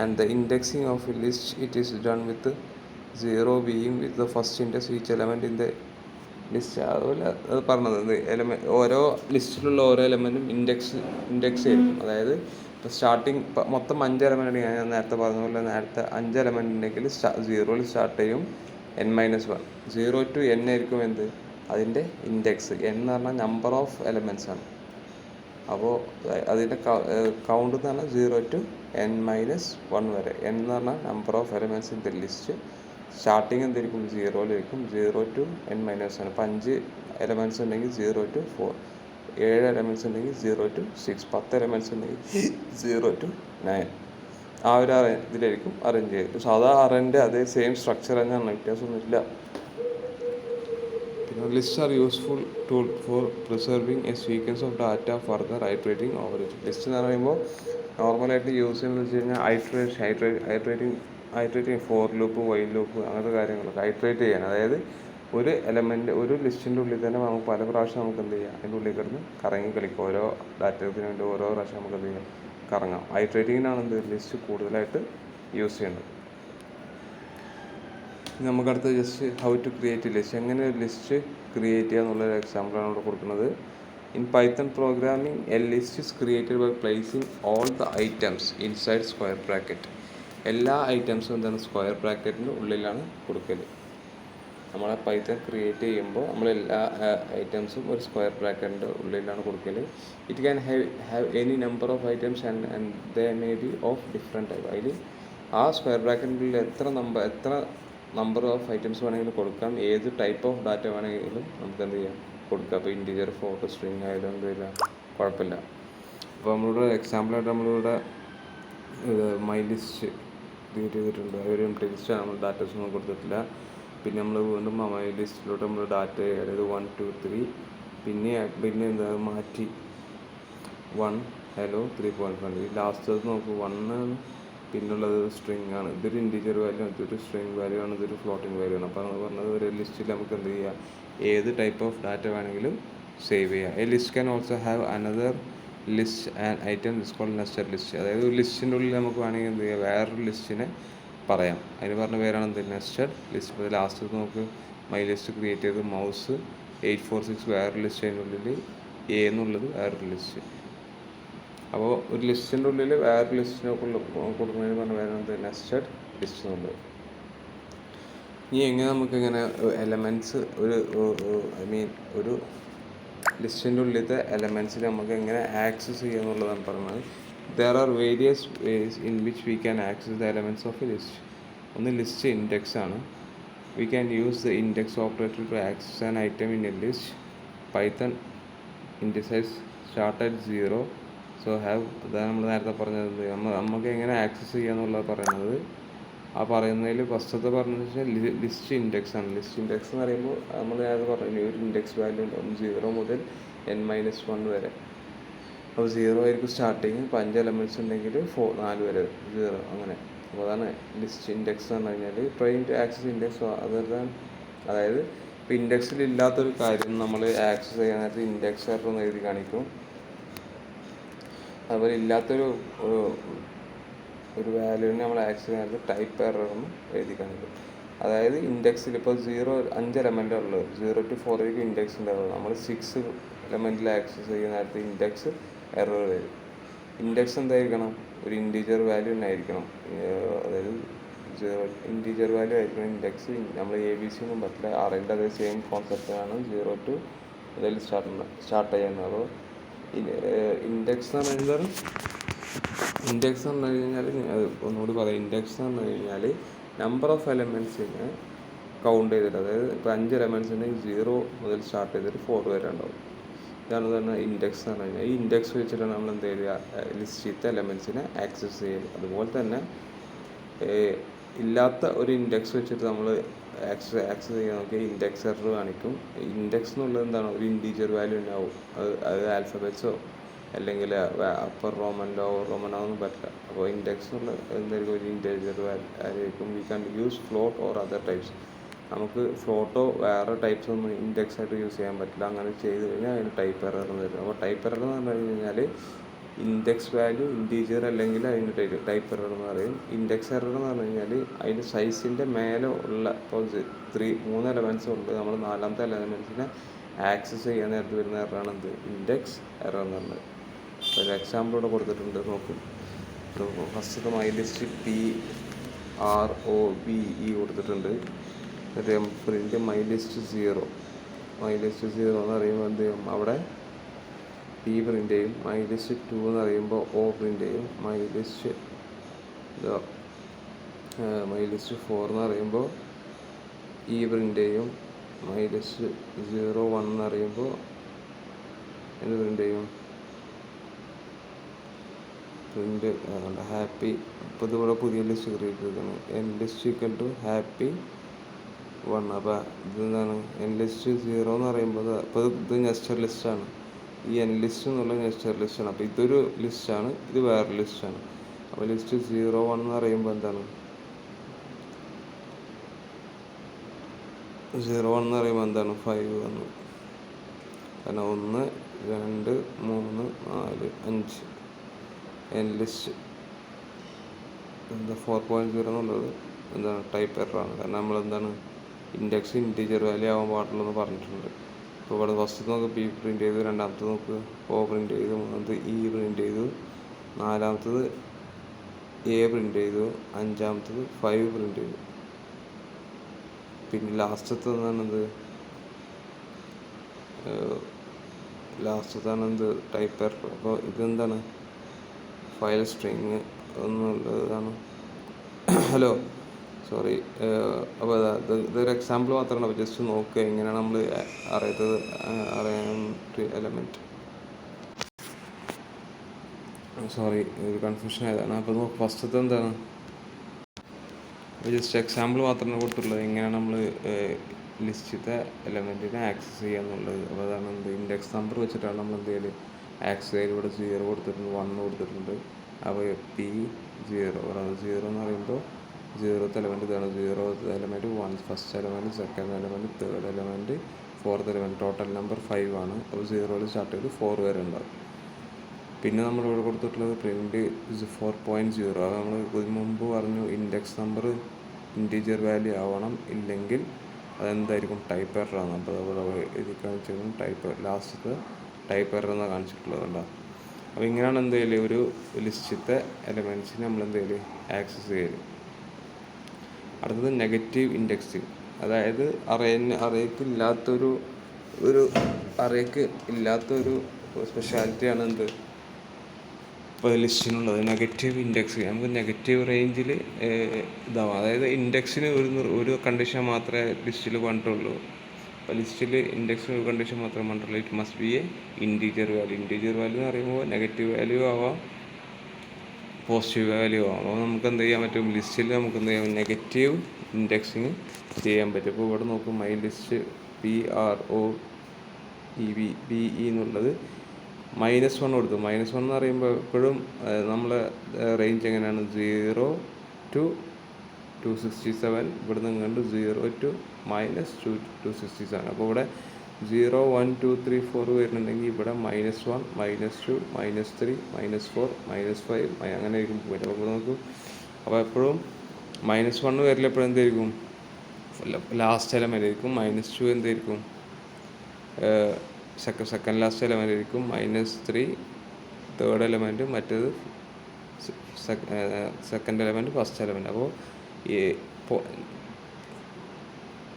and the indexing of a list it is done with 0 being with the first index each element in the list. അതുപോലെ അത് പറഞ്ഞത് ഓരോ ലിസ്റ്റിലുള്ള ഓരോ എലമെൻറ്റും index ആയിരിക്കും. അതായത് ഇപ്പോൾ starting മൊത്തം 5 എലമെൻ്റ് ഉണ്ടെങ്കിൽ, ഞാൻ നേരത്തെ പറഞ്ഞ പോലെ നേരത്തെ 5 എലമെൻ്റ് ഉണ്ടെങ്കിൽ 0 സ്റ്റാർട്ട് ചെയ്യും, n-1. 0 to n ആയിരിക്കും എന്ത്, അതിൻ്റെ ഇൻഡെക്സ്. n എന്ന് പറഞ്ഞാൽ നമ്പർ ഓഫ് എലമെൻറ്റ്സ് ആണ്. അപ്പോൾ അതിൻ്റെ കൗണ്ട് എന്ന് പറഞ്ഞാൽ 0 to n-1 വരെ. n എന്ന് പറഞ്ഞാൽ number of elements in the list. Starting എന്തായിരിക്കും, 0 0 to n-1 ആണ്. ഇപ്പോൾ 5 എലമെൻറ്റ്സ് ഉണ്ടെങ്കിൽ 0 to 4, 7 എലമെൻറ്റ്സ് ഉണ്ടെങ്കിൽ 0 to 6, 10 എലമെൻറ്റ്സ് ഉണ്ടെങ്കിൽ 0 to 9. ആ ഒരു ഇതിലായിരിക്കും അറേഞ്ച് ചെയ്ത്. സാധാ അറേൻ്റെ അതേ സെയിം സ്ട്രക്ചർ തന്നെയാണ്, വ്യത്യാസമൊന്നുമില്ല. പിന്നെ list are useful tool for preserving a sequence of data further iterating over it. List എന്ന് പറയുമ്പോൾ നോർമലായിട്ട് യൂസ് ചെയ്യുന്നത് വെച്ച് കഴിഞ്ഞാൽ iterating for loop, while loop, അങ്ങനത്തെ കാര്യങ്ങളൊക്കെ ഐട്രേറ്റ് ചെയ്യാൻ. അതായത് ഒരു എലമെൻറ്റ് ഒരു ലിസ്റ്റിൻ്റെ ഉള്ളിൽ തന്നെ നമുക്ക് പല പ്രാവശ്യം നമുക്ക് എന്ത് ചെയ്യാം, അതിൻ്റെ ഉള്ളിൽ കിടന്ന് കറങ്ങി കളിക്കും. ഓരോ ഡാറ്റത്തിന് വേണ്ടി ഓരോ പ്രാവശ്യം നമുക്ക് എന്ത് ചെയ്യാം, കറങ്ങാം. ഐട്രേറ്റിങ്ങിനാണ് എന്ത് ലിസ്റ്റ് കൂടുതലായിട്ട് യൂസ് ചെയ്യുന്നത്. നമുക്കടുത്ത് just how to create list, എങ്ങനെ ഒരു ലിസ്റ്റ് ക്രിയേറ്റ് ചെയ്യുക എന്നുള്ളൊരു എക്സാമ്പിളാണ് ഇവിടെ കൊടുക്കുന്നത്. In Python programming a list is created by placing all the items inside square bracket. എല്ലാ ഐറ്റംസും എന്താണ്, സ്ക്വയർ ബ്രാക്കറ്റിൻ്റെ ഉള്ളിലാണ് കൊടുക്കൽ. നമ്മളെ പൈത്തൺ ക്രിയേറ്റ് ചെയ്യുമ്പോൾ നമ്മൾ എല്ലാ ഐറ്റംസും ഒരു സ്ക്വയർ ബ്രാക്കറ്റിൻ്റെ ഉള്ളിലാണ് കൊടുക്കൽ. It can have any number of items and they may be of different type. അതിൽ ആ സ്ക്വയർ ബ്രാക്കറ്റിൻ്റെ ഉള്ളിൽ എത്ര നമ്പർ ഓഫ് ഐറ്റംസ് വേണമെങ്കിലും കൊടുക്കാം. ഏത് ടൈപ്പ് ഓഫ് ഡാറ്റ വേണമെങ്കിലും നമുക്ക് എന്ത് ചെയ്യാം, കൊടുക്കാം. അപ്പോൾ ഇൻറ്റീജർ, ഫോട്ടോ, സ്ട്രിങ് ആയാലും എന്തില്ല, കുഴപ്പമില്ല. അപ്പോൾ നമ്മളിവിടെ എക്സാമ്പിളായിട്ട് നമ്മളിവിടെ മൈ ലിസ്റ്റ് ക്രിയേറ്റ് ചെയ്തിട്ടുണ്ട്. അതൊരു എംപ്റ്റി ലിസ്റ്റാണ്, നമ്മൾ ഡാറ്റാസ് ഒന്നും കൊടുത്തിട്ടില്ല. പിന്നെ നമ്മൾ വീണ്ടും മൈ ലിസ്റ്റിലോട്ട് നമ്മൾ ഡാറ്റ, അതായത് 1, 2, 3, പിന്നെ എന്താ മാറ്റി 1, hello, 3.1. ഈ ലാസ്റ്റ് നോക്കൂ, 1 ആണ്, പിന്നുള്ളത് സ്ട്രിങ് ആണ്. ഇതൊരു ഇൻറ്റീജർ വാല്യൂ, ഇതൊരു സ്ട്രിങ് വാല്യൂ ആണ്, ഇതൊരു ഫ്ലോട്ടിംഗ് വാല്യൂ ആണ്. അപ്പോൾ നമ്മൾ പറഞ്ഞത് ഒരു ലിസ്റ്റിൽ നമുക്ക് എന്ത് ചെയ്യാം, ഏത് ടൈപ്പ് ഓഫ് ഡാറ്റ വേണമെങ്കിലും സേവ് ചെയ്യാം. A list can also have another list and item is called nested list. അതായത് ഒരു ലിസ്റ്റിൻ്റെ ഉള്ളിൽ നമുക്ക് വേണമെങ്കിൽ എന്ത് ചെയ്യാം, വേറൊരു ലിസ്റ്റിനെ പറയാം. അതിന് പറഞ്ഞ പേരാണ് എന്ത്, നെസ്റ്റഡ് ലിസ്റ്റ്. ഇപ്പോൾ ലാസ്റ്റ് നമുക്ക് മൈ ലിസ്റ്റ് ക്രിയേറ്റ് ചെയ്ത് മൗസ് 846 വേറൊരു ലിസ്റ്റ്, അതിനുള്ളിൽ എ എന്നുള്ളത് വേറൊരു ലിസ്റ്റ്. അപ്പോൾ ഒരു ലിസ്റ്റിൻ്റെ ഉള്ളിൽ വേറൊരു ലിസ്റ്റിനെ കൊടുക്കുന്നതിന് പറഞ്ഞ പേരാണ് നെസ്റ്റഡ് ലിസ്റ്റ് എന്നുള്ളത്. ഇനി എങ്ങനെ നമുക്കിങ്ങനെ എലമെൻറ്റ്സ് ഒരു ലിസ്റ്റിൻ്റെ ഉള്ളിലത്തെ എലമെൻറ്റ്സിനെ നമുക്ക് എങ്ങനെ ആക്സസ് ചെയ്യുക എന്നുള്ളതാണ് പറയുന്നത്. There are various ways in which we can access the elements of a list. ഒന്ന് ലിസ്റ്റ് ഇൻഡെക്സ് ആണ്. We can use the index operator to access an item in a list. Python indexes start at 0 so have അതാണ് നമ്മൾ നേരത്തെ പറഞ്ഞത്. നമുക്ക് എങ്ങനെ access ചെയ്യാന്നുള്ളത് പറയുന്നത്. ആ പറയുന്നതിൽ ഫസ്റ്റത്തെ പറഞ്ഞതെന്ന് വെച്ചാൽ ലിസ്റ്റ് ഇൻഡെക്സ് ആണ്. ലിസ്റ്റ് ഇൻഡെക്സ് എന്ന് പറയുമ്പോൾ നമ്മൾ നേരത്തെ പറഞ്ഞു ഒരു ഇൻഡെക്സ് വാല്യൂ ഉണ്ടാവും 0 മുതൽ n-1 വരെ. അപ്പോൾ 0 ആയിരിക്കും സ്റ്റാർട്ടിങ്. ഇപ്പോൾ 5 എലമെൻറ്റ്സ് ഉണ്ടെങ്കിൽ 4 വരെ 0 അങ്ങനെ. അപ്പോൾ അതാണ് ലിസ്റ്റ് ഇൻഡെക്സ് എന്ന് പറഞ്ഞു കഴിഞ്ഞാൽ ട്രൈൻ ടു ആക്സസ് ഇൻഡെക്സ്. അതായത് ഇപ്പോൾ ഇൻഡെക്സിൽ ഇല്ലാത്തൊരു കാര്യം നമ്മൾ ആക്സസ് ചെയ്യാൻ നേരത്ത് ഇൻഡെക്സ് എറർ എന്ന് എഴുതി കാണിക്കും. അതുപോലെ ഇല്ലാത്തൊരു ഒരു വാല്യൂവിനെ നമ്മൾ ആക്സസ് ചെയ്യാൻ ടൈപ്പ് എറർ എന്ന് എഴുതി കാണിക്കും. അതായത് ഇൻഡെക്സിൽ ഇപ്പോൾ 5 എലമെൻ്റ് ഉള്ളത് 0 to 4 ആയിരിക്കും ഇൻഡെക്സ് ഉണ്ടാവുക. നമ്മൾ 6 എലമെൻറ്റിൽ ആക്സസ് ചെയ്യുന്ന നേരത്ത് ഇൻഡെക്സ് എറർ വരും. ഇൻഡെക്സ് എന്തായിരിക്കണം? ഒരു ഇൻറ്റീജർ വാല്യൂ തന്നെ ആയിരിക്കണം. അതായത് ഇൻറ്റീജർ വാല്യൂ ആയിരിക്കണം ഇൻഡെക്സ്. നമ്മൾ ABC ഒന്നും പറ്റില്ല. അറേൻ്റെ അതേ സെയിം കോൺസെപ്റ്റാണ് 0 to അതിൽ സ്റ്റാർട്ട് ചെയ്യുന്നത്. അപ്പോൾ ഇൻഡെക്സ് എന്ന് പറയുന്നത് ഇൻഡെക്സ് എന്ന് പറഞ്ഞു കഴിഞ്ഞാൽ ഒന്നുകൂടി പറയാം. ഇൻഡെക്സ് എന്ന് പറഞ്ഞു കഴിഞ്ഞാൽ നമ്പർ ഓഫ് എലമെൻറ്റ്സിനെ കൗണ്ട് ചെയ്തിട്ട്, അതായത് ഇപ്പോൾ 5 എലമെൻറ്റ്സ് ഉണ്ടെങ്കിൽ 0 മുതൽ സ്റ്റാർട്ട് ചെയ്തിട്ട് 4 വരെ ഉണ്ടാവും. ഇതാണ് തന്നെ ഇൻഡെക്സ് എന്ന് പറഞ്ഞു കഴിഞ്ഞാൽ. ഈ ഇൻഡെക്സ് വെച്ചിട്ടാണ് നമ്മൾ എന്ത് ചെയ്യുക? ലിസ്റ്റിലത്തെ എലമെൻറ്റ്സിനെ ആക്സസ് ചെയ്യുക. അതുപോലെ തന്നെ ഇല്ലാത്ത ഒരു ഇൻഡെക്സ് വെച്ചിട്ട് നമ്മൾ ആക്സസ് ചെയ്യാൻ നോക്കിയാൽ ഇൻഡെക്സ് എറർ കാണിക്കും. ഇൻഡെക്സ് എന്നുള്ളത് എന്താണ്? ഒരു ഇൻറ്റീജർ വാല്യൂ ഉണ്ടാവും. അത് ആൽഫബറ്റ്സോ അല്ലെങ്കിൽ അപ്പർ റോമൻ ലോവർ റോമൻ അതൊന്നും പറ്റില്ല. അപ്പോൾ ഇൻഡെക്സ് എന്നുള്ള എന്തായിരിക്കും? ഒരു ഇൻറ്റീജർ വാല്യൂ ആയിരിക്കും. V can use float or other types. നമുക്ക് ഫ്ലോട്ടോ വേറെ ടൈപ്സ് ഒന്നും ഇൻഡെക്സ് ആയിട്ട് യൂസ് ചെയ്യാൻ പറ്റില്ല. അങ്ങനെ ചെയ്ത് കഴിഞ്ഞാൽ അതിന് ടൈപ്പ് എറർ എന്ന് വരും. അപ്പോൾ ടൈപ്പ് എറർ എന്ന് പറഞ്ഞു കഴിഞ്ഞാൽ ഇൻഡെക്സ് വാല്യൂ ഇൻറ്റീജർ അല്ലെങ്കിൽ അതിന് ടൈപ്പ് എറർ എന്ന് പറയും. ഇൻഡെക്സ് എറർ എന്ന് പറഞ്ഞു കഴിഞ്ഞാൽ അതിൻ്റെ സൈസിൻ്റെ മേലെ ഉള്ള ഇപ്പോൾ 3 എലമെൻറ്റ്സ് ഉണ്ട്. നമ്മൾ 4ാമത്തെ എലമെൻറ്റ്സിനെ ആക്സസ് ചെയ്യാൻ നേരത്തെ വരുന്ന എററാണ് എന്ത്? ഇൻഡെക്സ് എറർ എന്ന് പറഞ്ഞത്. ഒരു എക്സാമ്പിൾ ഇവിടെ കൊടുത്തിട്ടുണ്ട്, നോക്കും. ഫസ്റ്റത്തെ മൈ ലിസ്റ്റ് PROBE കൊടുത്തിട്ടുണ്ട്. പ്രിൻ്റ് മൈ ലിസ്റ്റ് 0 എന്ന് പറയുമ്പോൾ എന്ത് ചെയ്യും? അവിടെ P പ്രിൻ്റ് ചെയ്യും. മൈ ലിസ്റ്റ് 2 എന്ന് പറയുമ്പോൾ O പ്രിൻ്റ് ചെയ്യും. മൈ ലിസ്റ്റ് 4 എന്ന് പറയുമ്പോൾ E പ്രിൻ്റ് ചെയ്യും. മൈ ലിസ്റ്റ് 01 എന്ന് പറയുമ്പോൾ എന്ത് പ്രിൻ്റ് ചെയ്യും? Print happy. ഇപ്പോൾ ഇതിവിടെ പുതിയ ലിസ്റ്റ് ക്രിയേറ്റ് ചെയ്തതാണ്. n-ലിസ്റ്റ് #happy 1. അപ്പോൾ ഇതെന്താണ്? n-ലിസ്റ്റ് 0 എന്ന് പറയുമ്പോൾ ഇപ്പോൾ ഇത് നെസ്റ്റഡ് ലിസ്റ്റാണ്. ഈ n-ലിസ്റ്റ് എന്നുള്ള നെസ്റ്റഡ് ലിസ്റ്റാണ്. അപ്പോൾ ഇതൊരു ലിസ്റ്റാണ്, ഇത് വേറൊരു ലിസ്റ്റാണ്. അപ്പോൾ ലിസ്റ്റ് 01 എന്ന് പറയുമ്പോൾ എന്താണ്? 01 എന്ന് പറയുമ്പോൾ എന്താണ്? 5 വന്നു. കാരണം 1 2 3 4 5 n-ലിസ്റ്റ് എന്താ 4.0 എന്നുള്ളത് എന്താണ്? ടൈപ്പ് എററാണ്. കാരണം നമ്മളെന്താണ്? ഇൻഡെക്സ് ഇൻറ്റീജർ വാല്യൂ ആവാൻ പാടുള്ളൂ എന്ന് പറഞ്ഞിട്ടുണ്ട്. ഇപ്പോൾ ഇവിടെ ഫസ്റ്റ് നമുക്ക് P പ്രിൻ്റ് ചെയ്തു, രണ്ടാമത്തത് നമുക്ക് O പ്രിൻ്റ് ചെയ്തു, മൂന്നാമത് E പ്രിൻ്റ് ചെയ്തു, നാലാമത്തത് A പ്രിൻ്റ് ചെയ്തു, അഞ്ചാമത്തത് 5 പ്രിൻ്റ് ചെയ്തു. പിന്നെ ലാസ്റ്റത്തതാണെന്ത്? ലാസ്റ്റത്താണെന്ത്? Type error. അപ്പോൾ ഇതെന്താണ്? ഫയൽ സ്ട്രിങ് എന്നുള്ളതാണ്. Hello, sorry. അപ്പോൾ ഇതൊരു എക്സാമ്പിൾ മാത്രമാണ്. അപ്പോൾ ജസ്റ്റ് നോക്കുക എങ്ങനെയാണ് നമ്മൾ അറിയാൻ എലമെൻറ്റ്. സോറി, ഒരു കൺഫ്യൂഷൻ ആയതാണ്. അപ്പോൾ ഫസ്റ്റത്തെ എന്താണ്? ജസ്റ്റ് എക്സാമ്പിൾ മാത്രമേ കൊടുത്തുള്ളത് എങ്ങനെയാണ് നമ്മൾ ലിസ്റ്റിലത്തെ എലമെൻറ്റിനെ ആക്സസ് ചെയ്യുക എന്നുള്ളത്. അപ്പോൾ അതാണ് എന്ത്? ഇൻഡെക്സ് നമ്പർ വെച്ചിട്ടാണ് നമ്മൾ എന്ത് ചെയ്യൽ ആക്സസ് ചെയ്യൽ. ഇവിടെ 0 കൊടുത്തിട്ടുണ്ട്, 1 കൊടുത്തിട്ടുണ്ട്. അപ്പോൾ P0 എന്ന് പറയുമ്പോൾ 0th എലമെൻറ്റ് ഇതാണ്. 0th element 1, first element, second element, third element, 4th element. Total number 5 ആണ്. അപ്പോൾ 0യിൽ സ്റ്റാർട്ട് ചെയ്ത് 4 വരെ ഉണ്ടാകും. പിന്നെ നമ്മളിവിടെ കൊടുത്തിട്ടുള്ളത് പ്രിൻ്റ് 4.0. അത് നമ്മൾ ഇതിന് മുമ്പ് പറഞ്ഞു ഇൻഡെക്സ് നമ്പർ ഇൻറ്റീജർ വാല്യൂ ആവണം, ഇല്ലെങ്കിൽ അതെന്തായിരിക്കും? ടൈപ്പ് എററാണ്. അപ്പോൾ അവിടെ ഇത് കാണിച്ചിരുന്നു ലാസ്റ്റത്തെ ടൈപ്പ് എറർ എന്നാണ് കാണിച്ചിട്ടുള്ളത്. ഉണ്ടാകും. അപ്പോൾ ഇങ്ങനെയാണ് എന്ത് ചെയ്യല്? ഒരു ലിസ്റ്റിലത്തെ എലമെൻറ്റ്സിനെ നമ്മൾ എന്ത് ചെയ്യല്? ആക്സസ് ചെയ്യല്. അടുത്തത് നെഗറ്റീവ് ഇൻഡെക്സിങ്. അതായത് അറേക്ക് ഇല്ലാത്തൊരു സ്പെഷ്യാലിറ്റിയാണ് എന്ത്? ഇപ്പോൾ ലിസ്റ്റിനുള്ളത് നെഗറ്റീവ് ഇൻഡെക്സ്. നമുക്ക് നെഗറ്റീവ് റേഞ്ചിൽ ഇതാവാം. അതായത് ഇൻഡെക്സിന് ഒരു കണ്ടീഷൻ മാത്രമേ ലിസ്റ്റിൽ പറഞ്ഞിട്ടുള്ളൂ. അപ്പോൾ ലിസ്റ്റിൽ ഇൻഡെക്സിന് ഒരു കണ്ടീഷൻ മാത്രം പറഞ്ഞിട്ടുള്ളൂ, it must be A integer value. Integer value എന്ന് പറയുമ്പോൾ നെഗറ്റീവ് വാല്യൂ ആവാം, പോസിറ്റീവ് വാല്യൂ ആവാം. അപ്പോൾ നമുക്ക് എന്ത് ചെയ്യാൻ പറ്റും, ലിസ്റ്റിൽ നമുക്ക് എന്ത് ചെയ്യാം, നെഗറ്റീവ് ഇൻഡെക്സിങ് ചെയ്യാൻ പറ്റും. അപ്പോൾ ഇവിടെ നോക്കും മൈ ലിസ്റ്റ് PROEVBE എന്നുള്ളത് -1 കൊടുത്തു. -1 എന്ന് പറയുമ്പോൾ എപ്പോഴും നമ്മളെ റേഞ്ച് എങ്ങനെയാണ്, 0 to 267, ഇവിടെ നിന്ന് കണ്ട് 0 to -267. അപ്പോൾ ഇവിടെ 0 1 2 3 4 വരുന്നുണ്ടെങ്കിൽ ഇവിടെ -1 -2 -3 -4 -5 അങ്ങനെ ആയിരിക്കും പോയിട്ട്. അപ്പോൾ നമുക്ക് അപ്പോൾ എപ്പോഴും -1 വരില്ല, എപ്പോഴും എന്തായിരിക്കും, ലാസ്റ്റ് എലമെൻ്റ് ആയിരിക്കും. -2 എന്തായിരിക്കും, സെക്കൻഡ് ലാസ്റ്റ് എലമെൻ്റ് ആയിരിക്കും. -3 തേർഡ് എലമെൻറ്റ്, മറ്റേത് സെക്കൻഡ് എലമെൻറ്റ് ഫസ്റ്റ് എലമെൻറ്റ്. അപ്പോൾ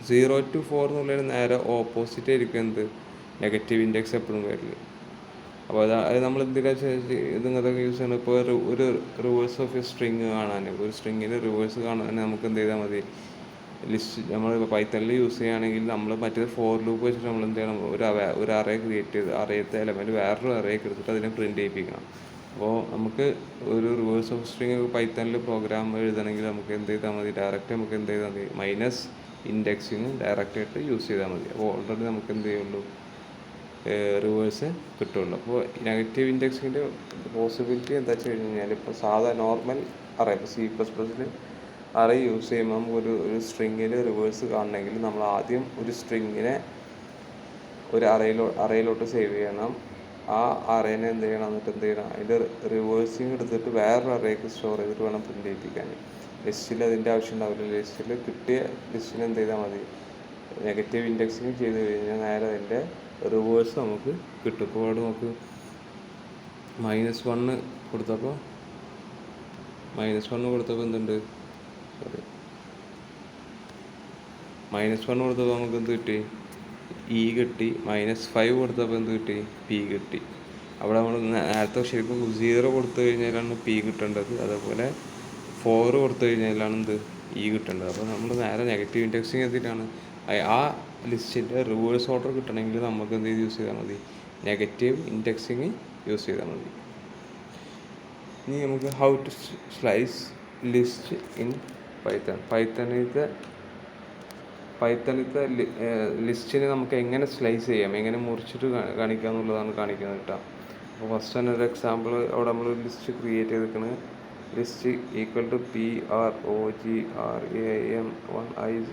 0 to 4 എന്നുള്ളതിന് നേരെ ഓപ്പോസിറ്റ് ആയിരിക്കും എന്ത്, നെഗറ്റീവ് ഇൻഡെക്സ് എപ്പോഴും വരില്ല. അപ്പോൾ അത് നമ്മൾ എന്തിനാ ഇങ്ങനത്തെ യൂസ് ചെയ്യണം. ഇപ്പോൾ ഒരു റിവേഴ്സ് ഓഫ് സ്ട്രിങ് കാണാൻ, ഒരു സ്ട്രിങ്ങിന് റിവേഴ്സ് കാണാൻ നമുക്ക് എന്ത് ചെയ്താൽ മതി, ലിസ്റ്റ് നമ്മൾ പൈത്തണിൽ യൂസ് ചെയ്യുകയാണെങ്കിൽ നമ്മൾ മറ്റേത് ഫോർ ലൂപ്പ് വെച്ചിട്ട് നമ്മൾ എന്ത് ചെയ്യണം, ഒരു അറേ ക്രിയേറ്റ് ചെയ്ത് അറേത്തെ എലമെൻറ്റ് വേറൊരു അറേക്ക് എടുത്തിട്ട് അതിനെ പ്രിൻറ്റ് ചെയ്യിപ്പിക്കണം. അപ്പോൾ നമുക്ക് ഒരു റിവേഴ്സ് ഓഫ് സ്ട്രിങ് പൈത്തണിൽ പ്രോഗ്രാം എഴുതണമെങ്കിൽ നമുക്ക് എന്ത് ചെയ്താൽ മതി, ഡയറക്റ്റ് നമുക്ക് എന്ത് ചെയ്താൽ മതി, മൈനസ് ഇൻഡെക്സിങ് ഡയറക്റ്റായിട്ട് യൂസ് ചെയ്താൽ മതി. അപ്പോൾ ഓൾറെഡി നമുക്ക് എന്ത് ചെയ്യുള്ളൂ, റിവേഴ്സ് കിട്ടുള്ളൂ. അപ്പോൾ നെഗറ്റീവ് ഇൻഡെക്സിൻ്റെ പോസിബിലിറ്റി എന്താ വെച്ച് കഴിഞ്ഞാൽ, ഇപ്പോൾ സാധാ നോർമൽ അറേ, ഇപ്പോൾ C++ൽ അറേ യൂസ് ചെയ്യുമ്പോൾ നമുക്കൊരു സ്ട്രിങ്ങിൽ റിവേഴ്സ് കാണണമെങ്കിൽ നമ്മൾ ആദ്യം ഒരു സ്ട്രിങ്ങിനെ ഒരു അറയിലോട്ട് സേവ് ചെയ്യണം. ആ അറേനെ എന്ത് ചെയ്യണം, എന്നിട്ട് എന്ത് ചെയ്യണം, അതിൻ്റെ റിവേഴ്സിങ് എടുത്തിട്ട് വേറൊരു അറേക്ക് സ്റ്റോർ ചെയ്തിട്ട് വേണം പ്രിൻ്റ് ചെയ്യിപ്പിക്കാൻ. ലിസ്റ്റിൽ അതിൻ്റെ ആവശ്യം ഉണ്ടാവില്ല. ലിസ്റ്റിൽ കിട്ടിയ ലിസ്റ്റിന് എന്ത് ചെയ്താൽ മതി, നെഗറ്റീവ് ഇൻഡെക്സിങ് ചെയ്ത് കഴിഞ്ഞാൽ നേരെ അതിൻ്റെ റിവേഴ്സ് നമുക്ക് കിട്ടും. ഇപ്പോൾ അവിടെ നമുക്ക് -1 കൊടുത്തപ്പോൾ എന്തുണ്ട്, സോറി, -1 കൊടുത്തപ്പോൾ നമുക്ക് എന്ത് കിട്ടി, E കിട്ടി. -5 കൊടുത്തപ്പോൾ എന്ത് കിട്ടി, P കിട്ടി. അവിടെ നമ്മൾ നേരത്തെ ശരിക്കും 0 കൊടുത്തു കഴിഞ്ഞാലാണ് P കിട്ടേണ്ടത്, അതേപോലെ 4 കൊടുത്തു കഴിഞ്ഞാലാണ് എന്ത്, E കിട്ടേണ്ടത്. അപ്പോൾ നമ്മൾ നേരെ നെഗറ്റീവ് ഇൻഡെക്സിങ് എന്തിനാണ്, ആ ലിസ്റ്റിൻ്റെ റിവേഴ്സ് ഓർഡർ കിട്ടണമെങ്കിൽ നമുക്ക് എന്ത് യൂസ് ചെയ്താൽ മതി, നെഗറ്റീവ് ഇൻഡെക്സിങ് യൂസ് ചെയ്താൽ മതി. ഇനി നമുക്ക് how to slice list in പൈത്തണിത്തെ ലിസ്റ്റിനെ നമുക്ക് എങ്ങനെ സ്ലൈസ് ചെയ്യാം, എങ്ങനെ മുറിച്ചിട്ട് കാണിക്കുക എന്നുള്ളതാണ് കാണിക്കുന്നത് കേട്ടോ. അപ്പോൾ ഫസ്റ്റ് തന്നെ ഒരു എക്സാമ്പിൾ, അവിടെ നമ്മൾ ലിസ്റ്റ് ക്രിയേറ്റ് ചെയ്തിരിക്കുന്നത്, ലിസ്റ്റ് PROGRAM1IZ.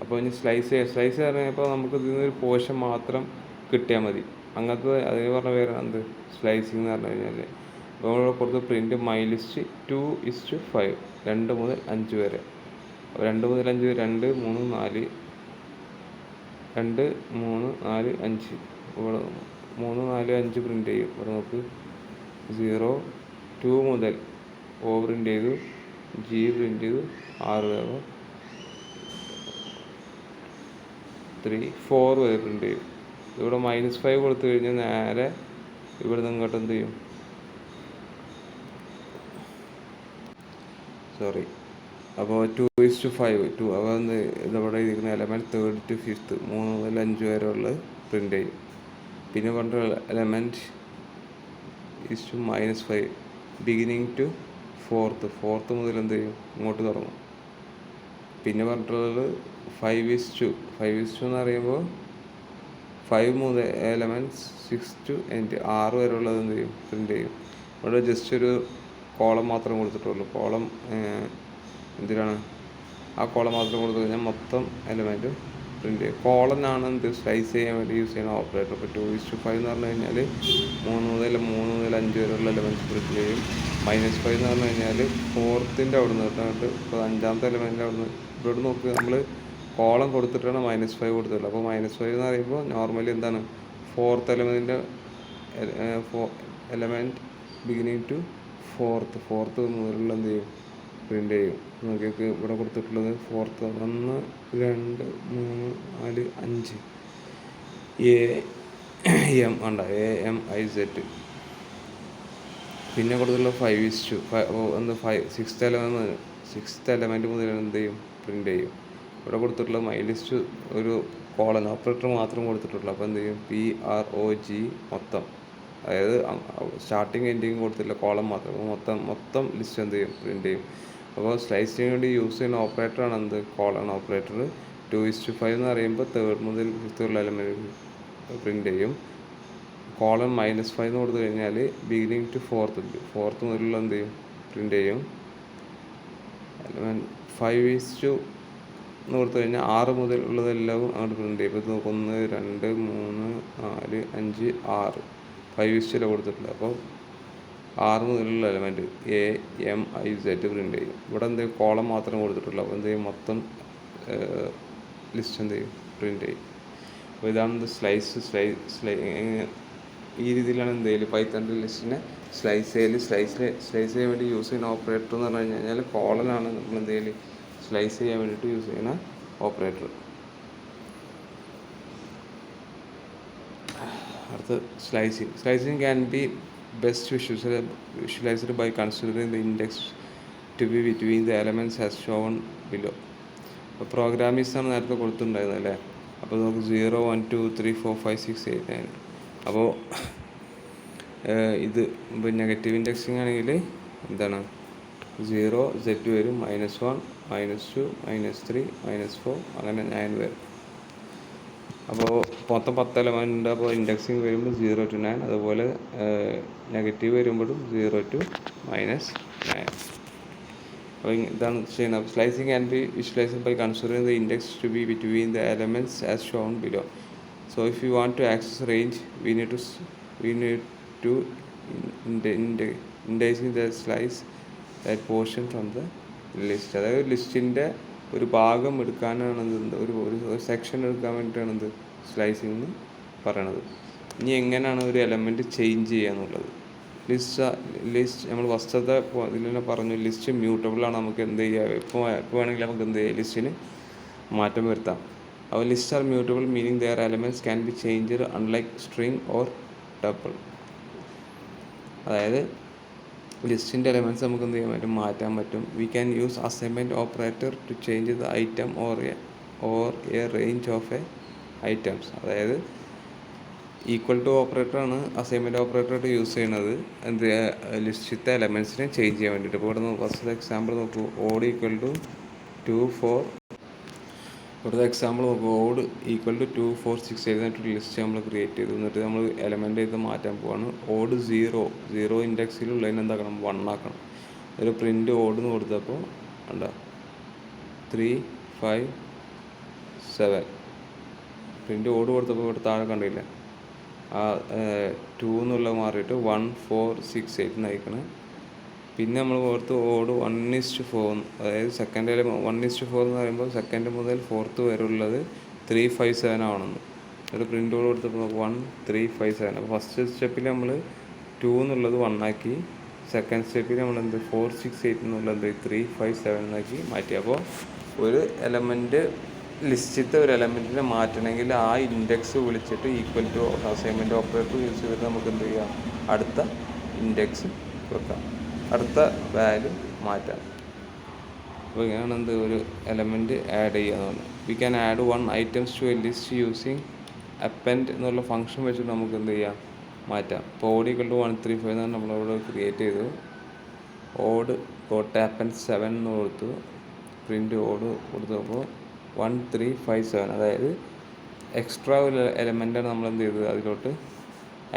അപ്പോൾ ഇനി സ്ലൈസ് പറഞ്ഞപ്പോൾ നമുക്ക് ഇതിൽ നിന്നൊരു പോർഷൻ മാത്രം കിട്ടിയാൽ മതി. അങ്ങനത്തെ അതിന് പറഞ്ഞ പേരാണ് എന്ത്, സ്ലൈസിങ് എന്ന് പറഞ്ഞു കഴിഞ്ഞാൽ. അപ്പോൾ നമ്മളിവിടെ കൊടുത്ത് പ്രിൻറ്റ് മൈ ലിസ്റ്റ് 2:5, 2 മുതൽ 5 വരെ. 2 മുതൽ 5 2 3 4 2 3 4 5 ഇവിടെ 3 4 5 പ്രിൻ്റ് ചെയ്യും. ഇവിടെ നമുക്ക് 0 2 മുതൽ O പ്രിൻ്റ് ചെയ്തു, G പ്രിൻ്റ് ചെയ്തു, 6 വരെ 3 4 വരെ പ്രിൻ്റ് ചെയ്യും. ഇവിടെ -5 കൊടുത്തു കഴിഞ്ഞാൽ നേരെ ഇവിടെ നിന്ന് ഇങ്ങോട്ട് എന്ത് ചെയ്യും, സോറി, അപ്പോൾ 2:5 അപ്പോൾ ഇതവിടെ ഇരിക്കുന്ന എലമെൻറ്റ് 3rd to 5th 3 മുതൽ 5 വരെ ഉള്ളത് പ്രിൻ്റ് ചെയ്യും. പിന്നെ പറഞ്ഞ എലമെൻറ്റ് -5 ബിഗിനിങ് ടു 4th മുതൽ എന്ത് ചെയ്യും, ഇങ്ങോട്ട് തുടങ്ങും. പിന്നെ പറഞ്ഞിട്ടുള്ളത് 5:2 എന്ന് പറയുമ്പോൾ 5 മുതൽ എലമെൻറ്റ്സ് 6 to end 6 വരെ ഉള്ളത് എന്ത് ചെയ്യും, പ്രിൻ്റ് ചെയ്യും. ഇവിടെ ജസ്റ്റ് ഒരു കോളം മാത്രം കൊടുത്തിട്ടുള്ളൂ. കോളം എന്തിനാണ്, ആ കോളം മാത്രം കൊടുത്തു കഴിഞ്ഞാൽ മൊത്തം എലമെൻറ്റും പ്രിൻ്റ് ചെയ്യും. കോളനാണ് എന്ത്, സ്ലൈസ് ചെയ്യാൻ വേണ്ടി യൂസ് ചെയ്യുന്ന ഓപ്പറേറ്റർ. ഇപ്പോൾ 2:5 എന്ന് പറഞ്ഞു കഴിഞ്ഞാൽ 3 മുതൽ 5 വരെയുള്ള എലമെൻറ്റ്സ് പ്രിൻ്റ് ചെയ്യും. -5 എന്ന് പറഞ്ഞു കഴിഞ്ഞാൽ 4th അവിടെ നിന്ന് തൊട്ട് ഇപ്പോൾ 5ാമത്തെ എലമെൻറ്റിൻ്റെ അവിടെ നിന്ന് ഇവിടെ നോക്കുക, നമ്മൾ കോളം കൊടുത്തിട്ടാണ് -5 കൊടുത്തിട്ടുള്ളത്. അപ്പോൾ -5 എന്ന് പറയുമ്പോൾ നോർമലി എന്താണ്, 4th element beginning to 4th മുതലുള്ള എന്ത് ചെയ്യും, പ്രിൻ്റ് ചെയ്യും. നോക്കിയൊക്കെ ഇവിടെ കൊടുത്തിട്ടുള്ളത് 4th 1 2 3 4 5 AM വേണ്ട AMIZ. പിന്നെ കൊടുത്തിട്ടുള്ള 5:2 6th എലമെൻറ്റ് മുതൽ എന്ത് ചെയ്യും, പ്രിൻ്റ് ചെയ്യും. ഇവിടെ കൊടുത്തിട്ടുള്ള മൈ ലിസ്റ്റ് ഒരു കോളൻ ഓപ്പറേറ്റർ മാത്രം കൊടുത്തിട്ടുള്ളൂ. അപ്പോൾ എന്ത് ചെയ്യും, PROG മൊത്തം, അതായത് സ്റ്റാർട്ടിങ് എൻഡിങ് കൊടുത്തില്ല, കോളം മാത്രം. അപ്പോൾ മൊത്തം ലിസ്റ്റ് എന്ത് ചെയ്യും, പ്രിൻ്റ് ചെയ്യും. അപ്പോൾ സ്ലൈസിന് വേണ്ടി യൂസ് ചെയ്യുന്ന ഓപ്പറേറ്ററാണ് എന്ത്, കോളൻ ഓപ്പറേറ്റർ. 2:5 എന്ന് പറയുമ്പോൾ തേർഡ് മുതൽ ഫിഫ്ത്ത് ഉള്ള എലമെൻറ്റ് പ്രിൻ്റ് ചെയ്യും. കോളൻ -5 എന്ന് കൊടുത്തു കഴിഞ്ഞാൽ ബിഗിനിങ് ടു ഫോർത്ത് മുതലുള്ള എന്ത് ചെയ്യും, പ്രിൻ്റ് ചെയ്യും. 5:2 എന്ന് കൊടുത്തു കഴിഞ്ഞാൽ 6 മുതൽ ഉള്ളതെല്ലാം അങ്ങോട്ട് പ്രിൻ്റ് ചെയ്യും. ഇപ്പോൾ 1 2 3 4 5 6 5:2 കൊടുത്തിട്ടുണ്ട്. അപ്പോൾ 6 മുതലുള്ള എലമെൻറ്റ് AMIZ പ്രിൻ്റ് ചെയ്യും. ഇവിടെ എന്ത് ചെയ്യും, കോളം മാത്രം കൊടുത്തിട്ടുള്ളൂ. അപ്പോൾ എന്ത് ചെയ്യും, മൊത്തം ലിസ്റ്റ് എന്ത് ചെയ്യും, പ്രിൻ്റ് ചെയ്യും. അപ്പോൾ ഇതാണ് ഈ രീതിയിലാണ് എന്ത് ചെയ്യൽ പൈത്തണിൻ്റെ ലിസ്റ്റിനെ സ്ലൈസ് ചെയ്യാൻ വേണ്ടി യൂസ് ചെയ്യുന്ന ഓപ്പറേറ്റർ എന്ന് പറഞ്ഞു കഴിഞ്ഞാൽ കോളനാണ് നമ്മൾ എന്ത് ചെയ്യൽ സ്ലൈസ് ചെയ്യാൻ വേണ്ടിയിട്ട് യൂസ് ചെയ്യുന്ന ഓപ്പറേറ്റർ. അടുത്ത് slicing can B best visualized by considering the index to be between the elements as shown below. അപ്പോൾ പ്രോഗ്രാമീസാണ് നേരത്തെ കൊടുത്തിട്ടുണ്ടായിരുന്നത് അല്ലേ. അപ്പോൾ നമുക്ക് 0 1 2 3 4 5 6 8 9. അപ്പോൾ ഇത് ഇപ്പോൾ നെഗറ്റീവ് ഇൻഡെക്സിങ് ആണെങ്കിൽ എന്താണ്, 0 Z വരും, -1 -2 -3 -4 അങ്ങനെ 9 വരും. അപ്പോൾ മൊത്തം 10 എലമെൻ്റ് ഉണ്ട്. അപ്പോൾ ഇൻഡെക്സിങ് വരുമ്പോൾ 0 to 9, അതുപോലെ നെഗറ്റീവ് വരുമ്പോഴും 0 to -9. അപ്പോൾ ഇതാണ് ചെയ്യുന്നത്. Slicing can be visualized by considering the index to be between the elements as shown below. So if you want to access range we need to indexing the slice that portion from the list. അതായത് ലിസ്റ്റിൻ്റെ ഒരു ഭാഗം എടുക്കാനാണ് ഒരു section എടുക്കാൻ വേണ്ടിയിട്ടാണ് ഇത് slicing എന്ന് പറയണത്. ഇനി എങ്ങനെയാണ് ഒരു എലമെൻറ്റ് ചേഞ്ച് ചെയ്യുക എന്നുള്ളത്. ലിസ്റ്റ് നമ്മൾ വസ്തുത ഇതിൽ തന്നെ പറഞ്ഞു, ലിസ്റ്റ് മ്യൂട്ടബിൾ ആണ്. നമുക്ക് എന്ത് ചെയ്യുക, ഇപ്പോൾ വേണമെങ്കിൽ നമുക്ക് എന്ത് ചെയ്യുക, ലിസ്റ്റിന് മാറ്റം വരുത്താം. അപ്പോൾ list are mutable meaning their elements can be changed unlike string or tuple. അതായത് ലിസ്റ്റിൻ്റെ എലമെൻറ്റ്സ് നമുക്ക് എന്ത് ചെയ്യാൻ പറ്റും, മാറ്റാൻ പറ്റും. We can use assignment operator to change the item or a range of a items. അതായത് ഈക്വൽ ടു ഓപ്പറേറ്ററാണ് അസൈൻമെൻറ്റ് ഓപ്പറേറ്ററായിട്ട് യൂസ് ചെയ്യുന്നത് എന്ത് ലിസ്റ്റിത്തെ എലമെൻറ്റ്സിനെ ചേഞ്ച് ചെയ്യാൻ വേണ്ടിയിട്ട്. ഇപ്പോൾ ഇവിടെ ഫസ്റ്റ് എക്സാമ്പിൾ നോക്കൂ, ഓഡ് ഈക്വൽ ടു 2 4. ഇവിടുത്തെ എക്സാമ്പിൾ നോക്കൂ, ഓഡ് ഈക്വൽ ടു 2 4 6 എഴുതിയിട്ട് ലിസ്റ്റ് നമ്മൾ ക്രിയേറ്റ് ചെയ്തു. എന്നിട്ട് നമ്മൾ എലമെൻ്റ് ചെയ്ത് മാറ്റാൻ പോവാണ്. ഓഡ് 0 ഇൻഡെക്സിലുള്ളതിന് എന്താക്കണം, 1 ആക്കണം. ഒരു പ്രിൻ്റ് ഓഡ് എന്ന് കൊടുത്തപ്പോൾ കണ്ട 3 5 7 പ്രിൻ്റ് ഓഡ് കൊടുത്തപ്പോൾ ഇവിടെ താഴെ കണ്ടില്ല, ആ 2 എന്നുള്ളത് മാറിയിട്ട് 1 4 6 8 നയിക്കണം. പിന്നെ നമ്മൾ ഓർത്ത് ഓട് 1:4, അതായത് സെക്കൻഡ് 1:4 എന്ന് പറയുമ്പോൾ സെക്കൻഡ് മുതൽ ഫോർത്ത് വരെ ഉള്ളത് 3 5 7 ആവണമെന്ന്. ഒരു പ്രിൻ്റ് ഓട് കൊടുത്തപ്പോൾ 1 3 5 7. അപ്പോൾ ഫസ്റ്റ് സ്റ്റെപ്പിൽ നമ്മൾ 2 എന്നുള്ളത് 1 ആക്കി, സെക്കൻഡ് സ്റ്റെപ്പിൽ നമ്മൾ 4 6 8 എന്നുള്ളത് 3 5 7 എന്നാക്കി മാറ്റി. അപ്പോൾ ഒരു എലമെൻറ്റ് ലിസ്റ്റിലത്തെ ഒരു എലമെൻറ്റിനെ മാറ്റണമെങ്കിൽ ആ ഇൻഡെക്സ് വിളിച്ചിട്ട് equal to assignment operator use ചെയ്തിട്ട് നമുക്ക് എന്ത് ചെയ്യാം, അടുത്ത ഇൻഡെക്സ് വെക്കാം, അടുത്ത വാല്യൂ മാറ്റാം. അപ്പോൾ ഇങ്ങനെയാണ് ഒരു എലമെൻറ്റ് ആഡ് ചെയ്യാന്ന് പറഞ്ഞത്. We can add 1 items to a list using append എന്നുള്ള ഫംഗ്ഷൻ വെച്ചിട്ട് നമുക്ക് എന്ത് ചെയ്യാം, മാറ്റാം. ഇപ്പോൾ ഓഡ് ഈക്വൽ ടു 1 3 5 എന്നാണ് നമ്മളവിടെ ക്രിയേറ്റ് ചെയ്തു. ഓഡ് ഡോട്ട് അപ്പെൻഡ് 7 എന്ന് കൊടുത്തു, പ്രിൻ്റ് ഓഡ് കൊടുത്തപ്പോൾ 1 3 5 7, അതായത് എക്സ്ട്രാ ഒരു എലമെൻ്റാണ് നമ്മൾ എന്ത് ചെയ്തത് അതിലോട്ട്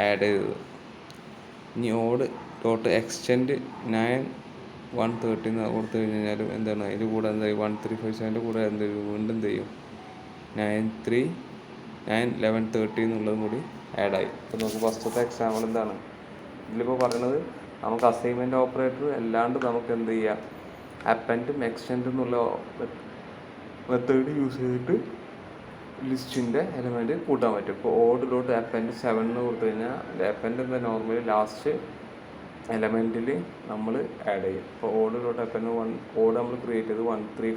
ആഡ് ചെയ്തത്. ഇനി ഓഡ് ഡോട്ട് എക്സ്റ്റെൻഡ് 9 1 13 കൊടുത്തു കഴിഞ്ഞാൽ എന്താണ് അതിൻ്റെ കൂടെ എന്താ 1 3 5 7ൻ്റെ കൂടെ എന്ത് ചെയ്യും, വീണ്ടും എന്ത് ചെയ്യും 9 3 9 11 13 എന്നുള്ളതും കൂടി ആഡായി. ഇപ്പോൾ നമുക്ക് ഫസ്റ്റത്തെ എക്സാമ്പിൾ എന്താണ് ഇതിലിപ്പോൾ പറയുന്നത്, നമുക്ക് അസൈൻമെൻറ്റ് ഓപ്പറേറ്റർ അല്ലാണ്ട് നമുക്ക് എന്ത് ചെയ്യാം, അപ്പെൻഡും എക്സ്റ്റെൻഡും എന്നുള്ള മെത്തേഡ് യൂസ് ചെയ്തിട്ട് ലിസ്റ്റിൻ്റെ എലമെൻറ്റ് കൂട്ടാൻ പറ്റും. ഇപ്പോൾ ഓഡ് ഡോട്ട് അപ്പെൻഡ് 7 എന്ന് കൊടുത്തു കഴിഞ്ഞാൽ അപ്പെൻഡ് എന്താ നോർമലി ലാസ്റ്റ് എലമെൻറ്റിൽ നമ്മൾ ആഡ് ചെയ്യും. ഇപ്പോൾ ഓഡ് ഡോട്ട് അപ്പെൻഡ് ഓഡ് നമ്മൾ ക്രിയേറ്റ് ചെയ്ത് 1 3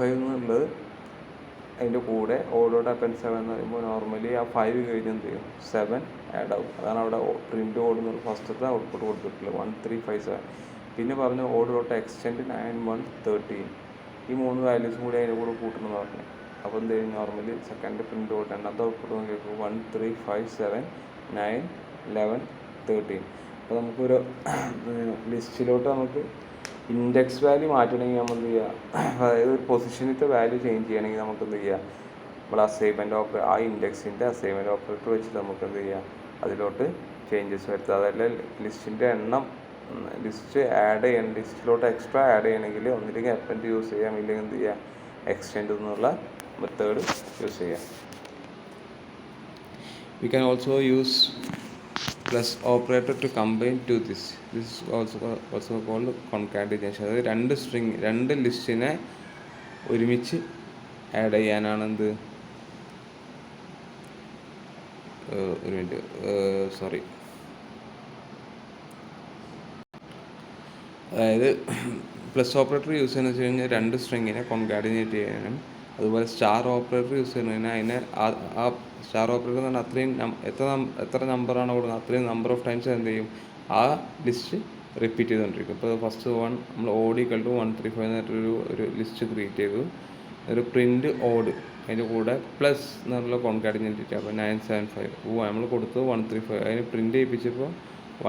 5 എന്നുള്ളത് അതിൻ്റെ കൂടെ ഓഡ് ഡോട്ട് അപ്പെൻഡ് 7 എന്ന് പറയുമ്പോൾ നോർമലി ആ 5 കഴിഞ്ഞ് എന്ത് ചെയ്യും 7 ആഡ് ആവും. അതാണ് അവിടെ പ്രിൻ്റ് ഓഡ് എന്നുള്ള ഫസ്റ്റത്തെ ഔട്ട്പുട്ട് കൊടുത്തിട്ടുള്ളത് 1 3 5 7. പിന്നെ പറഞ്ഞു ഓഡ് ഡോട്ട് എക്സ്റ്റെൻഡ് 9 1 13. ഈ 3 വാല്യൂസും കൂടി അതിൻ്റെ കൂടെ കൂട്ടണമെന്ന് പറഞ്ഞു. അപ്പോൾ എന്ത് ചെയ്യും, നോർമലി സെക്കൻഡ് പ്രിൻ്റ് ഔട്ട് രണ്ടാമത്തെ ഔട്ട്പുട്ട് നോക്കിയപ്പോൾ 1 3 5 7 9 11 13. അപ്പോൾ നമുക്കൊരു ലിസ്റ്റിലോട്ട് നമുക്ക് ഇൻഡെക്സ് വാല്യൂ മാറ്റണമെങ്കിൽ നമ്മൾ എന്ത് ചെയ്യുക, അതായത് ഒരു പൊസിഷനിലത്തെ വാല്യൂ ചേഞ്ച് ചെയ്യണമെങ്കിൽ നമുക്ക് എന്ത് ചെയ്യുക, നമ്മൾ അസൈൻമെൻറ്റ് ഓപ്പറേറ്റർ ആ ഇൻഡെക്സിൻ്റെ അസൈൻമെൻറ്റ് ഓപ്പറേറ്റർ വെച്ചിട്ട് നമുക്ക് എന്ത് ചെയ്യുക, അതിലോട്ട് ചേഞ്ചസ് വരുത്തുക. അതല്ല ലിസ്റ്റിൻ്റെ എണ്ണം ലിസ്റ്റ് ആഡ് ചെയ്യണം, ലിസ്റ്റിലോട്ട് എക്സ്ട്രാ ആഡ് ചെയ്യണമെങ്കിൽ ഒന്നില്ലെങ്കിൽ അപ്പൻഡ് യൂസ് ചെയ്യാം, ഇല്ലെങ്കിൽ എന്ത് ചെയ്യുക, എക്സ്റ്റെൻഡ് എന്നുള്ള മെത്തേഡ് യൂസ് ചെയ്യാം. We can also use plus operator to combine to this. This is also called concatenation. അതായത് രണ്ട് ലിസ്റ്റിനെ ഒരുമിച്ച് ആഡ് ചെയ്യാനാണ് എന്ത്, ഒരു മിനിറ്റ്, സോറി, അതായത് പ്ലസ് ഓപ്പറേറ്റർ യൂസ് ചെയ്യുന്നത് വെച്ച് കഴിഞ്ഞാൽ രണ്ട് സ്ട്രിങ്ങിനെ കോൺകാഡിനേറ്റ് ചെയ്യാനും, അതുപോലെ സ്റ്റാർ ഓപ്പറേറ്റർ യൂസ് ചെയ്യുന്നതിന് അതിനെ ആ സ്റ്റാർ ഓപ്പറേറ്റർ എന്ന് പറഞ്ഞാൽ അത്രയും എത്ര നമ്പറാണ് കൊടുക്കുന്നത് അത്രയും നമ്പർ ഓഫ് ടൈംസ് എന്ത് ചെയ്യും, ആ ലിസ്റ്റ് റിപ്പീറ്റ് ചെയ്തുകൊണ്ടിരിക്കും. ഇപ്പോൾ ഫസ്റ്റ് നമ്മൾ ഓഡ് ഈക്വൽ ടു 1 3 5 എന്നിട്ടൊരു ലിസ്റ്റ് ക്രിയേറ്റ് ചെയ്തു, ഒരു പ്രിൻറ്റ് ഓഡ് അതിൻ്റെ കൂടെ പ്ലസ് എന്നുള്ള കോൺകാഡിനേറ്റ്. അപ്പോൾ 9 7 5 നമ്മൾ കൊടുത്തത് 1 3 5, അതിന് പ്രിൻറ്റ് ചെയ്യിപ്പിച്ചപ്പോൾ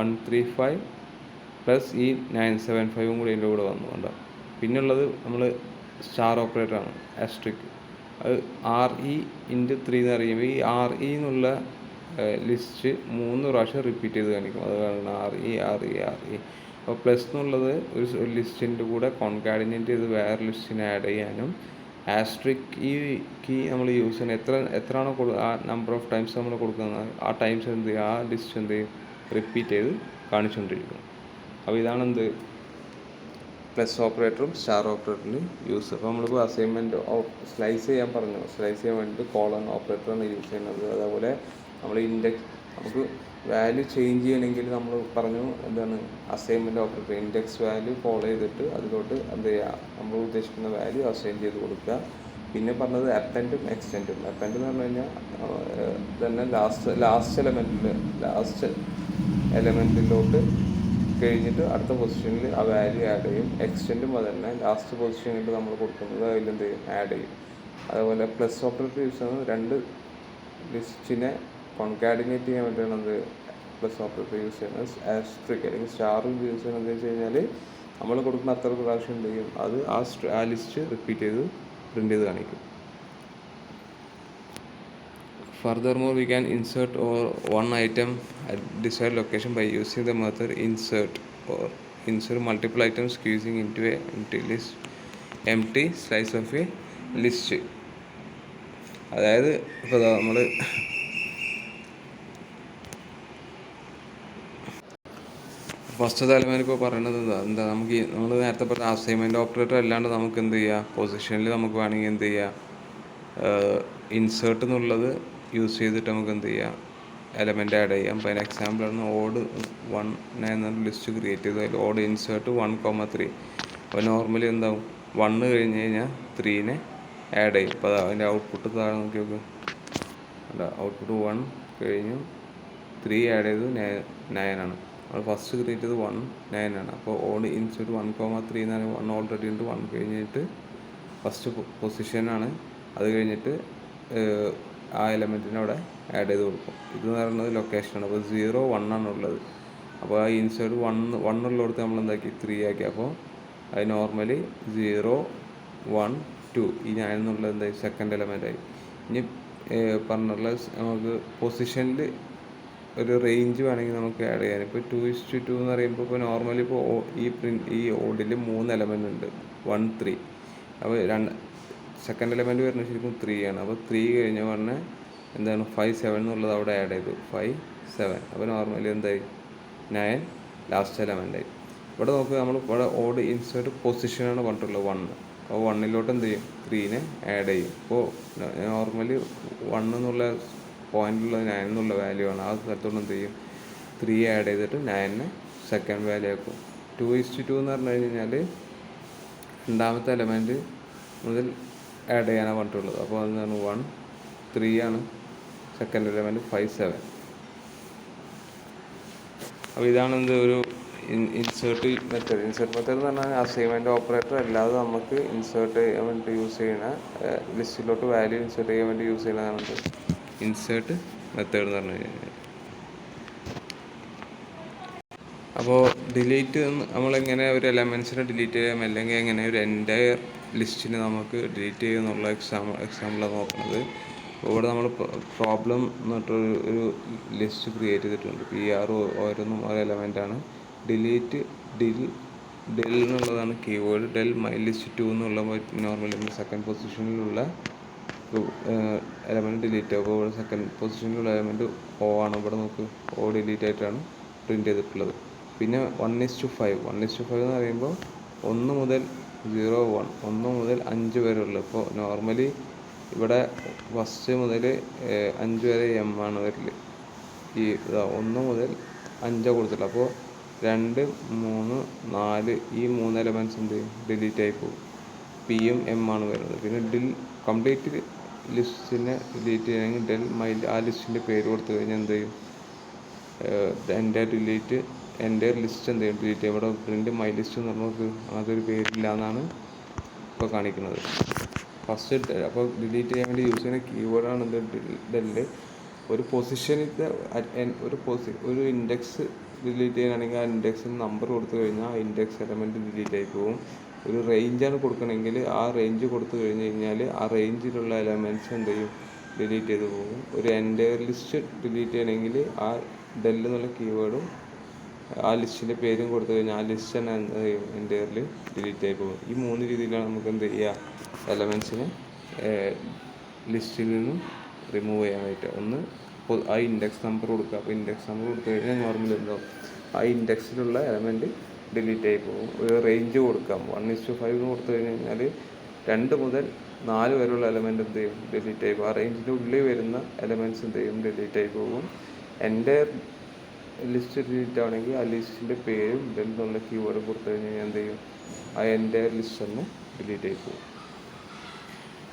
1 3 5 പ്ലസ് ഈ 9 7 5 കൂടി അതിൻ്റെ കൂടെ വന്നു കണ്ടോ. പിന്നുള്ളത് നമ്മൾ സ്റ്റാർ ഓപ്പറേറ്ററാണ്, ആസ്ട്രിക്. അത് RE×3 എന്ന് പറയുമ്പോൾ ഈ RE എന്നുള്ള ലിസ്റ്റ് 3 പ്രാവശ്യം റിപ്പീറ്റ് ചെയ്ത് കാണിക്കും. അത് കാരണം RE. അപ്പോൾ പ്ലസ് എന്നുള്ളത് ഒരു ലിസ്റ്റിൻ്റെ കൂടെ കോൺകാഡിനേറ്റ് ചെയ്ത് വേറെ ലിസ്റ്റിനെ ആഡ് ചെയ്യാനും, ആസ്ട്രിക് ഈ കീ നമ്മൾ യൂസ് ചെയ്യുന്നത് എത്രയാണോ ആ നമ്പർ ഓഫ് ടൈംസ് നമ്മൾ കൊടുക്കുന്നത് ആ ടൈംസ് എന്ത് ചെയ്യും, ആ ലിസ്റ്റ് എന്ത് ചെയ്യും, റിപ്പീറ്റ് ചെയ്ത് കാണിച്ചുകൊണ്ടിരിക്കും. അപ്പോൾ ഇതാണ് എന്ത് പ്ലസ് ഓപ്പറേറ്ററും സ്റ്റാർ ഓപ്പറേറ്ററിന് യൂസ്. അപ്പോൾ നമ്മളിപ്പോൾ അസൈൻമെൻറ്റ് സ്ലൈസ് ചെയ്യാൻ പറഞ്ഞു, സ്ലൈസ് ചെയ്യാൻ വേണ്ടിയിട്ട് കോളൻ ഓപ്പറേറ്ററാണ് യൂസ് ചെയ്യുന്നത്. അതേപോലെ നമ്മൾ നമുക്ക് വാല്യൂ ചേഞ്ച് ചെയ്യണമെങ്കിൽ നമ്മൾ പറഞ്ഞു എന്താണ്, assignment operator index value follow ചെയ്തിട്ട് അതിലോട്ട് എന്ത് ചെയ്യുക, നമ്മൾ ഉദ്ദേശിക്കുന്ന വാല്യൂ അസൈൻ ചെയ്ത് കൊടുക്കുക. പിന്നെ പറഞ്ഞത് അപ്പൻഡും എക്സ്റ്റെൻഡും. അപ്പൻഡ് എന്ന് പറഞ്ഞു കഴിഞ്ഞാൽ തന്നെ ലാസ്റ്റ് എലമെൻറ്റിലോട്ട് കഴിഞ്ഞിട്ട് അടുത്ത പൊസിഷനിൽ ആ വാല്യൂ ആഡ് ചെയ്യും. എക്സ്റ്റെൻഡും അത് തന്നെ ലാസ്റ്റ് പൊസിഷനിൽ നമ്മൾ കൊടുക്കുന്നത് അതിലെന്ത് ചെയ്യും, ആഡ് ചെയ്യും. അതേപോലെ പ്ലസ് ഓപ്പറേറ്റർ യൂസ് ചെയ്യുന്നത് രണ്ട് ലിസ്റ്റിനെ കോൺകാഡിനേറ്റ് ചെയ്യാൻ വേണ്ടിയാണ് പ്ലസ് ഓപ്പറേറ്റർ യൂസ് ചെയ്യുന്നത്. ആസ്ട്രിക് അല്ലെങ്കിൽ സ്റ്റാർ യൂസ് ചെയ്യുന്നത് എന്ന് വെച്ച് കഴിഞ്ഞാൽ നമ്മൾ കൊടുക്കുന്ന അത്ര പ്രാവശ്യം എന്ത് ചെയ്യും, അത് ആ ലിസ്റ്റ് റിപ്പീറ്റ് ചെയ്ത് പ്രിൻ്റ് ചെയ്ത് കാണിക്കും. Furthermore, we can insert one item at desired location by using the method insert multiple items squeezing into a empty slice of a list. അതായത് ഇപ്പോൾ നമ്മൾ ഫസ്റ്റ് എലമെൻറ്റ് ഇപ്പോൾ പറയുന്നത് എന്താ, നമുക്ക് നമ്മൾ നേരത്തെ പറഞ്ഞ അസൈൻമെൻറ്റ് ഓപ്പറേറ്റർ അല്ലാണ്ട് നമുക്ക് എന്ത് ചെയ്യാം, പൊസിഷനിൽ നമുക്ക് വേണമെങ്കിൽ എന്ത് ചെയ്യാം, ഇൻസേർട്ട് എന്നുള്ളത് യൂസ് ചെയ്തിട്ട് നമുക്ക് എന്ത് ചെയ്യാം, എലമെൻ്റ് ആഡ് ചെയ്യാം. അപ്പോൾ അതിന് എക്സാമ്പിളാണ് ഓഡ് 1 9 എന്നൊരു ലിസ്റ്റ് ക്രിയേറ്റ് ചെയ്തു. അതിൽ ഓഡ് ഇൻസേർട്ട് 1 3. അപ്പോൾ നോർമലി എന്താവും, 1 കഴിഞ്ഞ് കഴിഞ്ഞാൽ 3നെ ആഡ് ചെയ്യും. അപ്പോൾ അതിൻ്റെ ഔട്ട്പുട്ട് താഴെ നോക്കി നോക്കും, അല്ല ഔട്ട്പുട്ട് 1 കഴിഞ്ഞു 3 ആഡ് ചെയ്തു 9 ആണ്. നമ്മൾ ഫസ്റ്റ് ക്രിയേറ്റ് ചെയ്ത് 1 9 ആണ്. അപ്പോൾ ഓഡ് ഇൻസേർട്ട് 1 3 എന്നാണ്. 1 ഓൾറെഡി ഉണ്ട്, 1 കഴിഞ്ഞിട്ട് ഫസ്റ്റ് പൊസിഷനാണ്. അത് കഴിഞ്ഞിട്ട് ആ എലമെൻറ്റിനെ അവിടെ ആഡ് ചെയ്ത് കൊടുക്കും. ഇതെന്ന് പറയുന്നത് ലൊക്കേഷനാണ്. അപ്പോൾ 0 1 ആണുള്ളത്. അപ്പോൾ ആ ഇൻസേർട്ട് 1 ഉള്ളിടത്ത് നമ്മൾ എന്താക്കി 3 ആക്കി. അപ്പോൾ അത് നോർമലി 0 1 2 ഈ 9 എന്നുള്ളത് എന്തായി, സെക്കൻഡ് എലമെൻറ്റായി. ഇനി പറഞ്ഞുള്ള നമുക്ക് പൊസിഷനിൽ ഒരു റേഞ്ച് വേണമെങ്കിൽ നമുക്ക് ആഡ് ചെയ്യാൻ. ഇപ്പോൾ 2:2 എന്ന് പറയുമ്പോൾ ഇപ്പോൾ നോർമലി ഇപ്പോൾ ഈ ഓഡിൽ 3 എലമെൻ്റ് ഉണ്ട്, 1 3. അപ്പോൾ സെക്കൻഡ് എലമെൻറ്റ് വരുന്നത് ശരിക്കും 3 ആണ്. അപ്പോൾ 3 കഴിഞ്ഞ പറഞ്ഞാൽ എന്താണ് 5 7 എന്നുള്ളത് അവിടെ ആഡ് ചെയ്തു, 5 7. അപ്പോൾ നോർമലി എന്തായി 9 ലാസ്റ്റ് എലമെൻ്റായി. ഇവിടെ നോക്കുക, നമ്മൾ ഇവിടെ ഓഡ് ഇൻസേർട്ട് പൊസിഷനാണ് പറഞ്ഞിട്ടുള്ളത് 1. അപ്പോൾ 1ലോട്ട് എന്ത് ചെയ്യും, 3നെ ആഡ് ചെയ്യും. ഇപ്പോൾ നോർമലി 1 എന്നുള്ള പോയിൻ്റിലുള്ള 9 എന്നുള്ള വാല്യൂ ആണ്. ആ സ്ഥലത്തോട് എന്ത് ചെയ്യും, 3 ആഡ് ചെയ്തിട്ട് 9നെ സെക്കൻഡ് വാല്യൂ ആക്കും. 2:2 എന്ന് പറഞ്ഞു കഴിഞ്ഞാൽ രണ്ടാമത്തെ എലമെൻറ്റ് മുതൽ ആഡ് ചെയ്യാനാണ് പറഞ്ഞിട്ടുള്ളത്. അപ്പോൾ എന്താണ് 1 3 ആണ്, സെക്കൻഡ് എലമെൻറ്റ് 5 7. അപ്പോൾ ഇതാണ് ഒരു ഇൻസേർട്ട് മെത്തേഡ് എന്ന് പറഞ്ഞാൽ അസൈൻമെൻറ്റ് ഓപ്പറേറ്റർ അല്ലാതെ നമുക്ക് ഇൻസേർട്ട് ചെയ്യാൻ വേണ്ടി യൂസ് ചെയ്യുന്ന ലിസ്റ്റിലോട്ട് വാല്യൂ ഇൻസേർട്ട് ചെയ്യാൻ വേണ്ടി യൂസ് ചെയ്യുന്നതാണ് ഇൻസേർട്ട് മെത്തേഡ് എന്ന് പറഞ്ഞു കഴിഞ്ഞാൽ. അപ്പോൾ ഡിലീറ്റ് നമ്മളെങ്ങനെ ഒരു എലമെൻസിനെ ഡിലീറ്റ് ചെയ്യാം, അല്ലെങ്കിൽ എങ്ങനെ ഒരു എൻറ്റയർ ലിസ്റ്റിനെ നമുക്ക് ഡിലീറ്റ് ചെയ്യുക എന്നുള്ള എക്സാമ്പിളാണ് നോക്കുന്നത്. അപ്പോൾ ഇവിടെ നമ്മൾ പ്രോബ്ലം എന്ന് പറഞ്ഞിട്ടൊരു ലിസ്റ്റ് ക്രിയേറ്റ് ചെയ്തിട്ടുണ്ട്. PR ഓരോന്നും ഓരോ എലമെൻ്റാണ്. ഡിലീറ്റ് ഡെൽ എന്നുള്ളതാണ് കീവേഡ്. ഡെൽ മൈ ലിസ്റ്റ് 2 എന്നുള്ള നോർമലി സെക്കൻഡ് പൊസിഷനിലുള്ള എലമെൻറ്റ് ഡിലീറ്റ് ആവും. അപ്പോൾ ഇവിടെ സെക്കൻഡ് പൊസിഷനിലുള്ള എലമെൻറ്റ് O ആണ്. ഇവിടെ നമുക്ക് O ഡിലീറ്റ് ആയിട്ടാണ് പ്രിൻറ്റ് ചെയ്തിട്ടുള്ളത്. പിന്നെ 1:5 എന്ന് പറയുമ്പോൾ 1 മുതൽ 0, 1 മുതൽ 5 വരെ ഉള്ളത്. ഇപ്പോൾ നോർമലി ഇവിടെ ഫസ്റ്റ് മുതൽ 5 വരെ M ആണ് വരല്. ഈ 1 മുതൽ 5 കൊടുത്തിട്ടുള്ളത്. അപ്പോൾ 2, 3, 4 ഈ 3 എലമെൻറ്റ്സ് എന്ത് ചെയ്യും, ഡിലീറ്റ് ആയി പോകും. Pയും M ആണ് വരുന്നത്. പിന്നെ കംപ്ലീറ്റ് ലിസ്റ്റിനെ ഡിലീറ്റ് ചെയ്യണമെങ്കിൽ ആ ലിസ്റ്റിൻ്റെ പേര് കൊടുത്തു കഴിഞ്ഞാൽ എന്ത് ചെയ്യും, എൻ്റെ ലിസ്റ്റ് എന്ത് ചെയ്യും, ഡിലീറ്റ് ചെയ്യും. ഇവിടെ പ്രിൻറ്റ് മൈ ലിസ്റ്റ് എന്ന് പറഞ്ഞാൽ അതൊരു പേരില്ല എന്നാണ് ഇപ്പോൾ കാണിക്കുന്നത്. ഫസ്റ്റ് അപ്പോൾ ഡിലീറ്റ് ചെയ്യാൻ വേണ്ടി യൂസ് ചെയ്യുന്ന കീവേഡാണ് ഡെല്ല്. ഒരു പൊസിഷനിലത്തെ ഒരു ഇൻഡെക്സ് ഡിലീറ്റ് ചെയ്യാനാണെങ്കിൽ ആ ഇൻഡെക്സിന് നമ്പർ കൊടുത്തു കഴിഞ്ഞാൽ ആ ഇൻഡെക്സ് എലമെൻറ്റ് ഡിലീറ്റ് ആയി പോകും. ഒരു റേഞ്ചാണ് കൊടുക്കണമെങ്കിൽ ആ റേഞ്ച് കൊടുത്തു കഴിഞ്ഞാൽ ആ റേഞ്ചിലുള്ള എലമെൻറ്റ്സ് എന്ത് ചെയ്യും, ഡിലീറ്റ് ചെയ്ത് പോകും. ഒരു എൻ്റയർ ലിസ്റ്റ് ഡിലീറ്റ് ചെയ്യണമെങ്കിൽ ആ ഡെൽ എന്നുള്ള കീവേഡും ആ ലിസ്റ്റിൻ്റെ പേരും കൊടുത്തു കഴിഞ്ഞാൽ ആ ലിസ്റ്റ് തന്നെ എന്ത് ചെയ്യും, എൻ്റയർലി ഡിലീറ്റ് ആയി പോകും. ഈ 3 രീതിയിലാണ് നമുക്ക് എന്ത് ചെയ്യുക, എലമെൻറ്റ്സിനെ ലിസ്റ്റിൽ നിന്നും റിമൂവ് ചെയ്യാൻ പറ്റുക. ഒന്ന് ആ ഇൻഡെക്സ് നമ്പർ കൊടുക്കുക. അപ്പോൾ ഇൻഡെക്സ് നമ്പർ കൊടുത്തു കഴിഞ്ഞാൽ നോർമൽ എന്താവും, ആ ഇൻഡെക്സിലുള്ള എലമെൻറ്റ് ഡിലീറ്റ് ആയി പോകും. ഒരു റേഞ്ച് കൊടുക്കാം. 1:5 എന്ന് കൊടുത്തു കഴിഞ്ഞാൽ 2 മുതൽ 4 വരെയുള്ള എലമെൻറ്റ് എന്ത് ചെയ്യും, ഡിലീറ്റ് ആയി പോകും. ആ റേഞ്ചിൻ്റെ ഉള്ളിൽ വരുന്ന എലമെൻറ്റ്സ് എന്ത് ചെയ്യും, ഡിലീറ്റ് ആയി പോകും. എൻ്റെ ലിസ്റ്റ് ഡിലീറ്റ് ആണെങ്കിൽ ആ ലിസ്റ്റിൻ്റെ പേരും ഡെൽ എന്നുള്ള കീവേഡ് കൊടുത്തു കഴിഞ്ഞാൽ എന്ത് ചെയ്യും, ആ എൻ്റെ ലിസ്റ്റ് തന്നെ ഡിലീറ്റ് ആയി പോകും.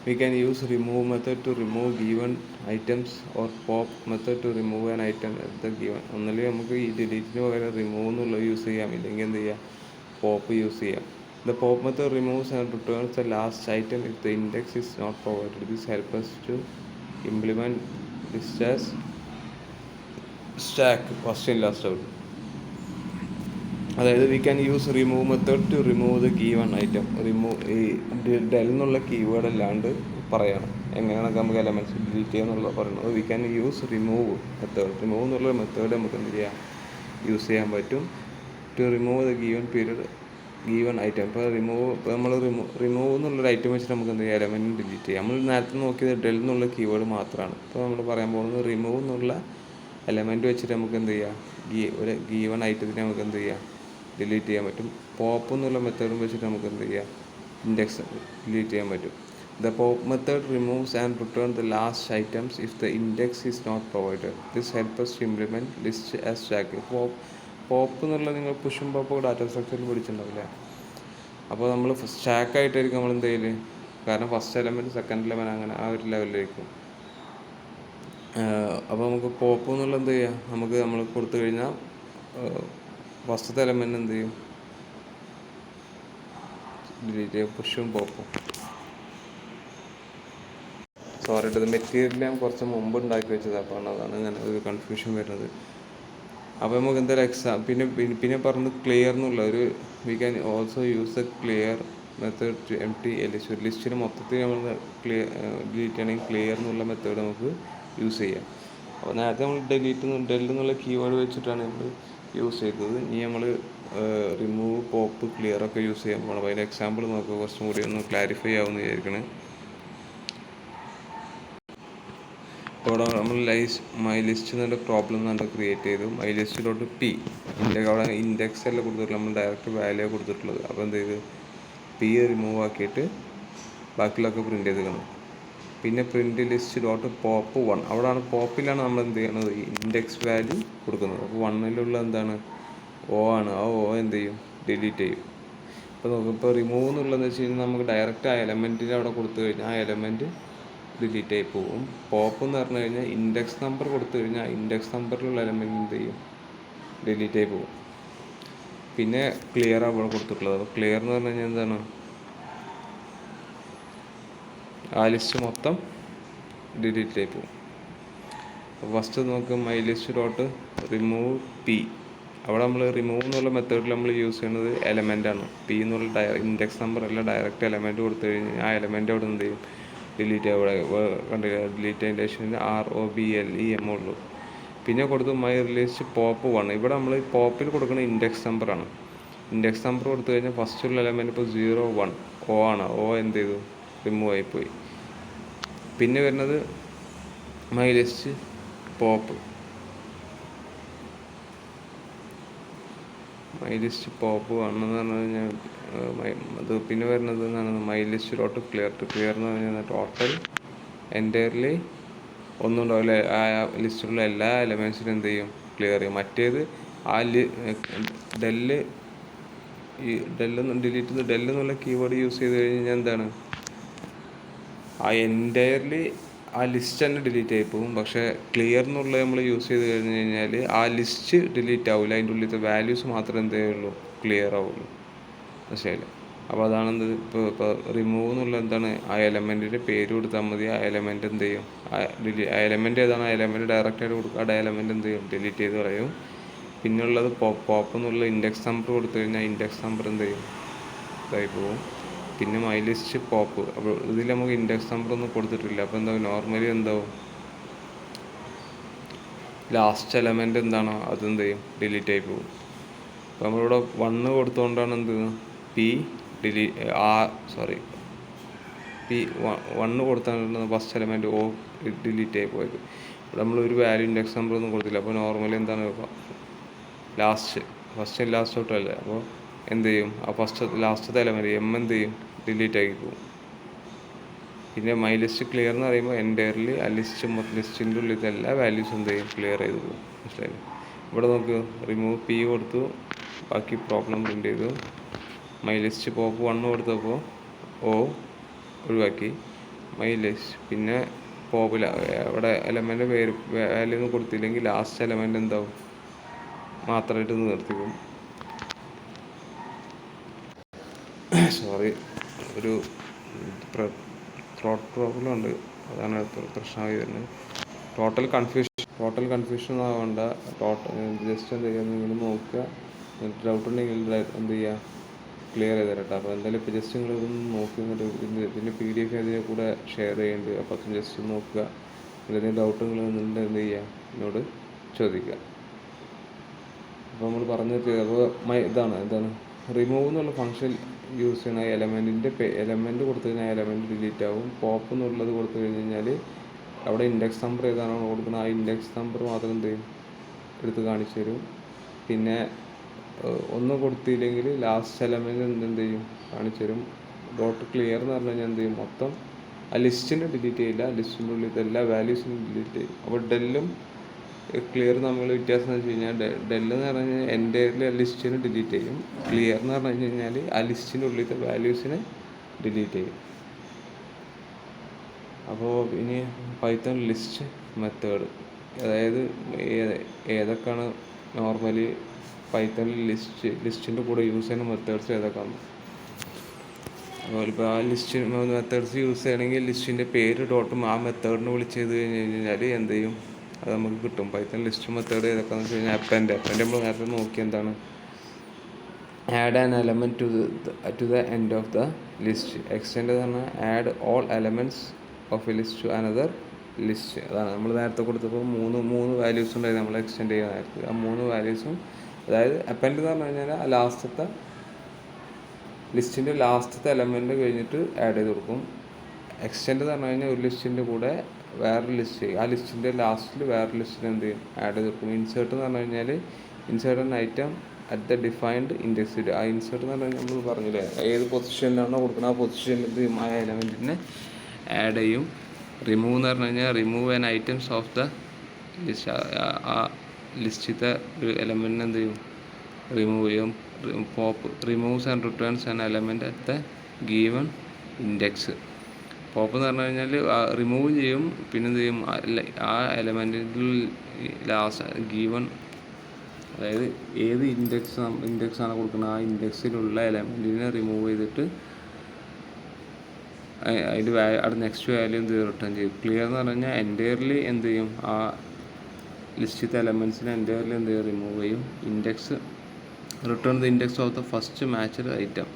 We can use remove method to remove given items or pop method to remove an item at the given. ഒന്നല്ലെങ്കിൽ നമുക്ക് ഈ ഡിലീറ്റിന് പകരം റിമൂവ് എന്നുള്ളത് യൂസ് ചെയ്യാം, ഇല്ലെങ്കിൽ എന്ത് ചെയ്യാം, പോപ്പ് യൂസ് ചെയ്യാം. The pop method removes and returns the last item if the index is not provided. This helps us to implement list as stack first in last out. അതായത് we can use remove method to remove the given item. ഈ del എന്നുള്ള keyword അല്ലാണ്ട് പറയണം എങ്ങനെയാണ് നമുക്ക് elements delete ചെയ്യുക എന്നുള്ളത് പറയുന്നത്. We can use remove method. Remove എന്നുള്ള മെത്തേഡ് നമുക്ക് എന്ത് ചെയ്യാം, യൂസ് ചെയ്യാൻ പറ്റും. To remove the given item. ഇപ്പോൾ നമ്മൾ റിമൂവ് എന്നുള്ളൊരു ഐറ്റം വെച്ചിട്ട് നമുക്ക് എന്ത് ചെയ്യാം, എലമെൻറ്റ് ഡിലീറ്റ് ചെയ്യാം. നമ്മൾ നേരത്തെ നോക്കിയത് ഡെൽ എന്നുള്ള കീവേഡ് മാത്രമാണ്. ഇപ്പോൾ നമ്മൾ പറയാൻ പോകുന്നത് റിമൂവ് എന്നുള്ള എലമെൻറ്റ് വെച്ചിട്ട് നമുക്ക് എന്ത് ചെയ്യാം, ഒരു ഗീവൺ ഐറ്റത്തിനെ നമുക്ക് എന്ത് ചെയ്യാം, ഡിലീറ്റ് ചെയ്യാൻ പറ്റും. പോപ്പ് എന്നുള്ള മെത്തേഡും വെച്ചിട്ട് നമുക്ക് എന്ത് ചെയ്യാം, ഇൻഡെക്സ് ഡിലീറ്റ് ചെയ്യാൻ പറ്റും. The pop method removes and return the last items if the index is not provided. This help us to implement list as stack. Pop എന്നുള്ളത് നിങ്ങൾ പുഷും പോപ്പ് ഡാറ്റ സ്ട്രക്ചറിൽ പഠിച്ചിട്ടുണ്ടാവില്ലേ. അപ്പോൾ നമ്മൾ സ്റ്റാക്കായിട്ടായിരിക്കും നമ്മൾ എന്ത് ചെയ്യല്, കാരണം ഫസ്റ്റ് എലമെൻറ്റ് സെക്കൻഡ് എലമെൻറ്റ് അങ്ങനെ ആ ഒരു ലെവലിലായിരിക്കും. അപ്പോൾ നമുക്ക് പോപ്പ് എന്നുള്ള എന്ത് ചെയ്യാം, നമ്മൾ കൊടുത്തു കഴിഞ്ഞാൽ ഫസ്റ്റത്തെ എലമെൻറ്റ് എന്ത് ചെയ്യും, ഡിലീറ്റ് ചെയ്യും. പുഷും പോപ്പും. സോറി, ഇത് മെറ്റീരിയൽ ഞാൻ കുറച്ച് മുമ്പ് ഉണ്ടാക്കി വെച്ചത്, അപ്പോൾ അതാണ് ഞാൻ ഒരു കൺഫ്യൂഷൻ വരുന്നത്. അപ്പോൾ നമുക്ക് എന്തായാലും പിന്നെ പറഞ്ഞത് ക്ലിയർ എന്നുള്ള we can also use a clear method to empty a list. ഒരു ലിസ്റ്റിന് മൊത്തത്തിൽ നമ്മൾ ഡിലീറ്റ് ചെയ്യണമെങ്കിൽ ക്ലിയർ എന്നുള്ള മെത്തേഡ് നമുക്ക് യൂസ് ചെയ്യാം. അപ്പോൾ നേരത്തെ നമ്മൾ ഡെൽ എന്നുള്ള കീവേഡ് വെച്ചിട്ടാണ് നമ്മൾ യൂസ് ചെയ്തത്. ഇനി നമ്മൾ റിമൂവ്, പോപ്പ്, ക്ലിയർ ഒക്കെ യൂസ് ചെയ്യാൻ പോകണം. അപ്പോൾ അതിൻ്റെ എക്സാമ്പിൾ നോക്കുക, കുറച്ചും കൂടി ഒന്ന് ക്ലാരിഫൈ ആവുമെന്ന് വിചാരിക്കണേ. ഇവിടെ നമ്മൾ മൈ ലിസ്റ്റ് എന്നുള്ള പ്രോബ്ലം നമ്മൾ ക്രിയേറ്റ് ചെയ്തു. മൈ ലിസ്റ്റിലോട്ട് അവിടെ ഇൻഡെക്സ് അല്ല കൊടുത്തിട്ടുള്ളത്, നമ്മൾ ഡയറക്റ്റ് വാല്യൂ കൊടുത്തിട്ടുള്ളത്. അപ്പോൾ എന്ത് ചെയ്ത് റിമൂവ് ആക്കിയിട്ട് ബാക്കിയുള്ളതൊക്കെ പ്രിൻറ്റ് ചെയ്തിരിക്കണം. പിന്നെ പ്രിൻറ്റ് ലിസ്റ്റ് ഡോട്ട് പോപ്പ് 1, അവിടെയാണ് പോപ്പിലാണ് നമ്മൾ എന്ത് ചെയ്യണത്, ഇൻഡെക്സ് വാല്യൂ കൊടുക്കുന്നത്. അപ്പോൾ 1 എന്താണ്, O ആണ്. ആ O എന്ത് ചെയ്യും, ഡിലീറ്റ് ചെയ്യും. ഇപ്പോൾ നമുക്കിപ്പോൾ റിമൂവ് എന്നുള്ളതെന്ന് വെച്ച് കഴിഞ്ഞാൽ നമുക്ക് ഡയറക്റ്റ് ആ എലമെൻറ്റിൻ്റെ അവിടെ കൊടുത്തു കഴിഞ്ഞാൽ ആ എലമെൻറ്റ് ഡിലീറ്റ് ആയി പോകും. പോപ്പ് എന്ന് പറഞ്ഞു കഴിഞ്ഞാൽ ഇൻഡെക്സ് നമ്പർ കൊടുത്തു കഴിഞ്ഞാൽ ഇൻഡെക്സ് നമ്പറിലുള്ള എലമെൻറ്റ് എന്ത് ചെയ്യും, ഡിലീറ്റ് ആയി പോകും. പിന്നെ ക്ലിയർ അവിടെ കൊടുത്തിട്ടുള്ളത്. അപ്പോൾ ക്ലിയർ എന്ന് പറഞ്ഞു കഴിഞ്ഞാൽ എന്താണ്, ആ ലിസ്റ്റ് മൊത്തം ഡിലീറ്റ് ആയി പോകും. അപ്പോൾ ഫസ്റ്റ് നോക്കുക my list dot remove P. അവിടെ നമ്മൾ റിമൂവ് എന്നുള്ള മെത്തേഡിൽ നമ്മൾ യൂസ് ചെയ്യുന്നത് എലമെൻ്റാണ്. പി എന്നുള്ള ഇൻഡെക്സ് നമ്പർ അല്ല, ഡയറക്റ്റ് എലമെൻറ്റ് കൊടുത്തു കഴിഞ്ഞാൽ ആ എലമെൻ്റ് അവിടെ എന്ത് ചെയ്യും, ഡിലീറ്റ് ആവും. അവിടെ കണ്ടില്ല, ഡിലീറ്റ് അതിൻ്റെ ശേഷം ROBLEM ഉള്ളൂ. പിന്നെ കൊടുത്ത് മൈ ലിസ്റ്റ് പോപ്പ് 1. ഇവിടെ നമ്മൾ പോപ്പിൽ കൊടുക്കുന്ന ഇൻഡെക്സ് നമ്പറാണ്. ഇൻഡെക്സ് നമ്പർ കൊടുത്തു കഴിഞ്ഞാൽ ഫസ്റ്റുള്ള എലമെൻറ്റ് ഇപ്പോൾ 0 1 O ആണ്. O എന്ത് ചെയ്തു, റിമൂവ് ആയിപ്പോയി. പിന്നെ വരുന്നത് my list pop. My list pop 1 എന്ന് പറഞ്ഞു കഴിഞ്ഞാൽ അത് പിന്നെ വരുന്നത് എന്നാണ് my list dot clear. Clear എന്ന് പറഞ്ഞു കഴിഞ്ഞാൽ ടോട്ടൽ എൻറ്റയർലി ഒന്നും ഉണ്ടാവില്ല, ആ ലിസ്റ്റിലുള്ള എല്ലാ എലമെൻസിനും എന്ത് ചെയ്യും, ക്ലിയർ ചെയ്യും. മറ്റേത് ആ ഡെല്ല് ഡിലീറ്റ് ഡെല്ല് എന്നുള്ള കീവേഡ് യൂസ് ചെയ്ത് കഴിഞ്ഞാൽ എന്താണ്, ആ എൻറ്റയർലി ആ ലിസ്റ്റ് തന്നെ ഡിലീറ്റ് ആയി പോകും. പക്ഷേ ക്ലിയർ എന്നുള്ളത് നമ്മൾ യൂസ് ചെയ്ത് കഴിഞ്ഞ് കഴിഞ്ഞാൽ ആ ലിസ്റ്റ് ഡിലീറ്റ് ആവില്ല, അതിൻ്റെ ഉള്ളിലത്തെ വാല്യൂസ് മാത്രമേ എന്ത് ചെയ്യുള്ളൂ, ക്ലിയർ ആവുള്ളൂ. മനസ്സിലായില്ലേ? അപ്പോൾ അതാണ് എന്ത്, ഇപ്പോൾ റിമൂവ് എന്നുള്ള എന്താണ്, ആ എലമെൻറ്റിൻ്റെ പേര് കൊടുത്താൽ മതി. ആ എലമെൻറ്റ് എന്ത് ചെയ്യും, ആ എലമെൻറ്റ് ഏതാണ്, ആ എലമെൻറ്റ് ഡയറക്റ്റായിട്ട് കൊടുക്കുക, ആ എലമെൻറ്റ് എന്ത് ചെയ്യും, ഡിലീറ്റ് ചെയ്ത് കളയും. പിന്നുള്ളത് പോപ്പ് എന്നുള്ള ഇൻഡെക്സ് നമ്പർ കൊടുത്തു കഴിഞ്ഞാൽ ഇൻഡെക്സ് നമ്പർ എന്ത് ചെയ്യും, ഇതായി പോകും. പിന്നെ മൈ ലിസ്റ്റ് പോപ്പ്. അപ്പോൾ ഇതിൽ നമുക്ക് ഇൻഡെക്സ് നമ്പർ ഒന്നും കൊടുത്തിട്ടില്ല. അപ്പോൾ എന്താവും, നോർമലി എന്താവും, ലാസ്റ്റ് എലമെൻറ്റ് എന്താണോ അതെന്ത് ചെയ്യും, ഡിലീറ്റ് ആയി പോകും. അപ്പോൾ നമ്മളിവിടെ 1 കൊടുത്തുകൊണ്ടാണ് എന്ത് പി പി 1 കൊടുത്താണ് ഫസ്റ്റ് എലമെൻറ്റ് O ഡിലീറ്റ് ആയി പോയത്. ഇവിടെ നമ്മളൊരു വാല്യൂ ഇൻഡെക്സ് നമ്പർ ഒന്നും കൊടുത്തില്ല. അപ്പോൾ നോർമലി എന്താണ്, ഫസ്റ്റ് ലാസ്റ്റ് തൊട്ടല്ലേ. അപ്പോൾ എന്ത് ചെയ്യും, ആ ലാസ്റ്റത്തെ എലമെൻറ്റ് എന്ത് ചെയ്യും, ഡിലീറ്റ് ആക്കി പോകും. പിന്നെ മൈ ലിസ്റ്റ് ക്ലിയർ എന്ന് പറയുമ്പോൾ എൻറ്റയർലി ആ ലിസ്റ്റിൻ്റെ ഉള്ളിലത്തെ എല്ലാ വാല്യൂസും എന്ത് ചെയ്യും, ക്ലിയർ ചെയ്ത് പോകും. മനസ്സിലായില്ലേ? ഇവിടെ നമുക്ക് റിമൂവ് പി കൊടുത്തു, ബാക്കി പ്രോബ്ലം പ്രിൻ്റ് ചെയ്തു. മൈ ലിസ്റ്റ് പോപ്പ് 1 കൊടുത്തപ്പോൾ O ഒഴിവാക്കി. മൈ ലിസ്റ്റ് പിന്നെ പോപ്പിൽ അവിടെ എലമെൻ്റ് പേര് വാല്യൂ ഒന്നും കൊടുത്തില്ലെങ്കിൽ ലാസ്റ്റ് എലമെൻ്റ് എന്താവും, മാത്രമായിട്ട് നിർത്തിക്കും. സോറി, ഒരു ത്രോട്ട് പ്രോബ്ലം ഉണ്ട്, അതാണ് പ്രശ്നമായി വരുന്നത്. ടോട്ടൽ കൺഫ്യൂഷൻ ആവേണ്ട. ജസ്റ്റ് എന്ത് ചെയ്യുക, നിങ്ങൾ നോക്കുക, ഡൗട്ട് ഉണ്ടെങ്കിൽ എന്ത് ചെയ്യുക, ക്ലിയർ ചെയ്ത് തരട്ടെ. അപ്പോൾ എന്തായാലും ഇപ്പോൾ ജസ്റ്റ് നിങ്ങൾ ഇതൊന്ന് നോക്കി എന്നിട്ട് ഇതിൻ്റെ PDF ഇതിനെ കൂടെ ഷെയർ ചെയ്യുന്നുണ്ട്. അപ്പോൾ അത് ജസ്റ്റ് നോക്കുക. എന്തെങ്കിലും ഡൗട്ടുകൾ എന്ത് ചെയ്യുക, എന്നോട് ചോദിക്കുക. അപ്പോൾ നമ്മൾ പറഞ്ഞത് അപ്പോൾ എന്താണ് റിമൂവ് എന്നുള്ള ഫംഗ്ഷൻ യൂസ് ചെയ്യണ എലമെൻറ്റ് കൊടുത്തു കഴിഞ്ഞാൽ എലമെൻറ്റ് ഡിലീറ്റ് ആവും. പോപ്പ് എന്നുള്ളത് കൊടുത്തു കഴിഞ്ഞാൽ അവിടെ ഇൻഡെക്സ് നമ്പർ ഏതാണോ കൊടുക്കുന്നത് ആ ഇൻഡെക്സ് നമ്പർ മാത്രം എന്ത് ചെയ്യും, എടുത്ത് കാണിച്ചു തരും. പിന്നെ ഒന്നും കൊടുത്തില്ലെങ്കിൽ ലാസ്റ്റ് എലമെൻറ്റ് എന്ത് ചെയ്യും, കാണിച്ചു തരും. ഡോട്ട് ക്ലിയർ എന്ന് പറഞ്ഞു കഴിഞ്ഞാൽ എന്ത് ചെയ്യും, മൊത്തം ആ ലിസ്റ്റിനെ ഡിലീറ്റ് ചെയ്യില്ല, ലിസ്റ്റിൻ്റെ ഉള്ളിൽ എല്ലാ വാല്യൂസിനും ഡിലീറ്റ് ചെയ്യും. അപ്പോൾ ഡെല്ലും ക്ലിയർ നമ്മൾ വ്യത്യാസം എന്ന് വെച്ച് കഴിഞ്ഞാൽ ഡെല്ല് എന്ന് പറഞ്ഞു കഴിഞ്ഞാൽ എൻറ്റയർലി ആ ലിസ്റ്റിനെ ഡിലീറ്റ് ചെയ്യും. ക്ലിയർ എന്ന് പറഞ്ഞു കഴിഞ്ഞാൽ ആ ലിസ്റ്റിൻ്റെ ഉള്ളിലത്തെ വാല്യൂസിനെ ഡിലീറ്റ് ചെയ്യും. അപ്പോൾ ഇനി പൈത്തൺ ലിസ്റ്റ് മെത്തേഡ്, അതായത് ഏതൊക്കെയാണ് നോർമലി പൈത്തണിൽ ലിസ്റ്റിൻ്റെ കൂടെ യൂസ് ചെയ്യുന്ന മെത്തേഡ്സ് ഏതൊക്കെയാണ്. അതുപോലെ ഇപ്പോൾ ആ മെത്തേഡ്സ് യൂസ് ചെയ്യണമെങ്കിൽ ലിസ്റ്റിൻ്റെ പേര് ഡോട്ടും ആ മെത്തേഡിനെ വിളിച്ച് ചെയ്ത് കഴിഞ്ഞ് കഴിഞ്ഞാൽ എന്ത് ചെയ്യും, അത് നമുക്ക് കിട്ടും. പൈത്തൺ ലിസ്റ്റ് മെത്തേഡ് ഏതൊക്കെയാണെന്ന് വെച്ച് കഴിഞ്ഞാൽ അപ്പൻ്റെ നമ്മൾ നേരത്തെ നോക്കി എന്താണ്, add an element to the end of the list. Extend എന്ന് പറഞ്ഞാൽ add all elements of a list to another list. അതാണ് നമ്മൾ നേരത്തെ കൊടുത്തപ്പോൾ മൂന്ന് വാല്യൂസ് ഉണ്ടായിരുന്നു നമ്മൾ എക്സ്റ്റെൻഡ് ചെയ്യുന്ന നേരത്തെ. ആ 3 വാല്യൂസും, അതായത് അപ്പൻഡ് എന്ന് പറഞ്ഞു കഴിഞ്ഞാൽ ആ ലിസ്റ്റിൻ്റെ ലാസ്റ്റത്തെ എലമെൻറ്റ് കഴിഞ്ഞിട്ട് ആഡ് ചെയ്ത് കൊടുക്കും. എക്സ്റ്റെൻഡ് എന്ന് പറഞ്ഞു കഴിഞ്ഞാൽ ഒരു ലിസ്റ്റിൻ്റെ കൂടെ വേറൊരു ലിസ്റ്റ്, ആ ലിസ്റ്റിൻ്റെ ലാസ്റ്റിൽ വേറൊരു ലിസ്റ്റിന് എന്ത് ചെയ്യും, ആഡ് ചെയ്ത് കൊടുക്കും. ഇൻസേർട്ട് എന്ന് പറഞ്ഞു കഴിഞ്ഞാൽ insert an item at the defined index. ആ ഇൻസേർട്ട് എന്ന് പറഞ്ഞു കഴിഞ്ഞാൽ നമ്മൾ പറഞ്ഞില്ലേ, ഏത് പൊസിഷനിലാണോ കൊടുക്കുന്നത് ആ പൊസിഷനിൽ ആ എലമെൻറ്റിനെ ആഡ് ചെയ്യും. റിമൂവ് എന്ന് പറഞ്ഞു കഴിഞ്ഞാൽ remove an items of the list. ആ ലിസ്റ്റിലത്തെ ഒരു എലമെൻറ്റിനെ എന്ത് ചെയ്യും, റിമൂവ് ചെയ്യും. Pop removes and returns an element at the given index. Pop എന്ന് പറഞ്ഞു കഴിഞ്ഞാൽ റിമൂവ് ചെയ്യും, പിന്നെ എന്ത് ചെയ്യും, ആ എലമെൻറ്റിൽ ലാസ്റ്റ് ഗീവൺ അതായത് ഏത് ഇൻഡെക്സാണ് കൊടുക്കുന്നത് ആ ഇൻഡെക്സിലുള്ള എലമെൻറ്റിനെ റിമൂവ് ചെയ്തിട്ട് അതിൻ്റെ അവിടെ നെക്സ്റ്റ് വാല്യൂ എന്ത് റിട്ടേൺ ചെയ്യും. ക്ലിയർ എന്ന് പറഞ്ഞു കഴിഞ്ഞാൽ എൻറ്റയർലി എന്ത് ചെയ്യും, ആ ലിസ്റ്റിലത്തെ എലമെൻറ്റ്സിനെ എൻറ്റയർലി എന്ത് ചെയ്യും, റിമൂവ് ചെയ്യും. Index return the index of the first matched item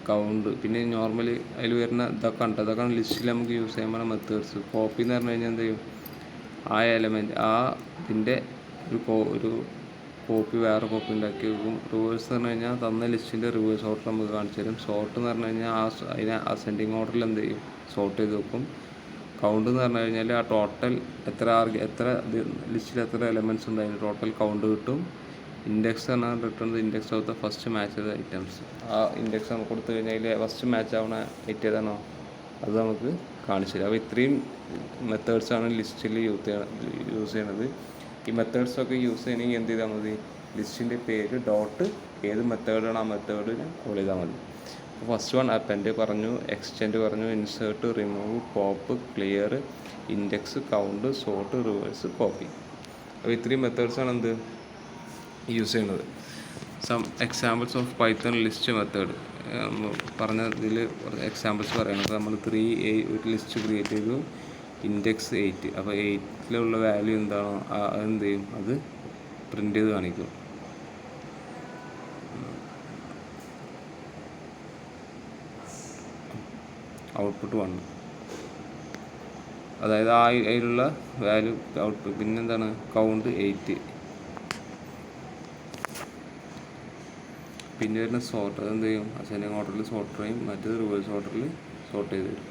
count. പിന്നെ നോർമലി അതിൽ വരുന്ന ഇതൊക്കെ ഉണ്ട്, അതൊക്കെയാണ് ലിസ്റ്റിൽ നമുക്ക് യൂസ് ചെയ്യാൻ പറ്റുന്ന മെത്തേഡ്സ്. കോപ്പി എന്ന് പറഞ്ഞു കഴിഞ്ഞാൽ എന്ത് ചെയ്യും, ആ എലമെൻറ്റ് ഇതിൻ്റെ ഒരു കോപ്പി വേറെ കോപ്പി ഉണ്ടാക്കി വെക്കും. റിവേഴ്സ് എന്ന് പറഞ്ഞു കഴിഞ്ഞാൽ തന്ന ലിസ്റ്റിൻ്റെ റിവേഴ്സ് ഓർഡർ നമുക്ക് കാണിച്ചു തരും. സോർട്ട് എന്ന് പറഞ്ഞു കഴിഞ്ഞാൽ അതിനെ അസെൻഡിങ് ഓർഡറിൽ എന്ത് ചെയ്യും, സോർട്ട് ചെയ്ത് വെക്കും. കൗണ്ട് എന്ന് പറഞ്ഞു കഴിഞ്ഞാൽ ആ ടോട്ടൽ എത്ര ലിസ്റ്റിൽ എത്ര എലമെൻറ്റ്സ് ഉണ്ട് അതിന് ടോട്ടൽ കൗണ്ട് കിട്ടും. ഇൻഡെക്സ് പറഞ്ഞാൽ return the index of the first match ചെയ്ത ഐറ്റംസ്. ആ ഇൻഡെക്സ് നമുക്ക് കൊടുത്തു കഴിഞ്ഞാൽ അതിൽ ഫസ്റ്റ് മാച്ച് ആവുന്ന ഐറ്റം ഏതാണോ അത് നമുക്ക് കാണിച്ചു തരും. അപ്പോൾ ഇത്രയും മെത്തേഡ്സാണ് ലിസ്റ്റിൽ യൂസ് ചെയ്യണത്. ഈ മെത്തേഡ്സൊക്കെ യൂസ് ചെയ്യണമെങ്കിൽ എന്ത് ചെയ്താൽ മതി, ലിസ്റ്റിൻ്റെ പേര് ഡോട്ട് ഏത് മെത്തേഡാണ് ആ മെത്തേഡിനെ കോൾ ചെയ്താൽ മതി. അപ്പോൾ ഫസ്റ്റ് വൺ അപ്പൻഡ് പറഞ്ഞു, എക്സ്റ്റെൻഡ് പറഞ്ഞു, insert, remove, pop, clear, index, count, sort, reverse, copy. അപ്പോൾ ഇത്രയും മെത്തേഡ്സാണ് എന്ത് യൂസ് ചെയ്യുന്നത്. Some examples of Python list method പറഞ്ഞ ഇതിൽ എക്സാമ്പിൾസ് പറയുന്നത്. അപ്പോൾ നമ്മൾ ഒരു ലിസ്റ്റ് ക്രിയേറ്റ് ചെയ്തു, ഇൻഡെക്സ് 8. അപ്പോൾ 8ലുള്ള വാല്യൂ എന്താണോ അതെന്ത് ചെയ്യും, അത് പ്രിൻ്റ് ചെയ്ത് കാണിക്കും. ഔട്ട്പുട്ട് 1, അതായത് അതിലുള്ള വാല്യൂ ഔട്ട്പുട്ട്. പിന്നെന്താണ്, കൗണ്ട് 8. പിന്നെ വരുന്ന സോർട്ട്, അതെന്ത് ചെയ്യും, അസെൻഡിങ് ഓർഡറിൽ സോർട്ട് ചെയ്യും, മറ്റേത് റിവേഴ്സ് ഓർഡറിൽ സോർട്ട് ചെയ്ത് തരും.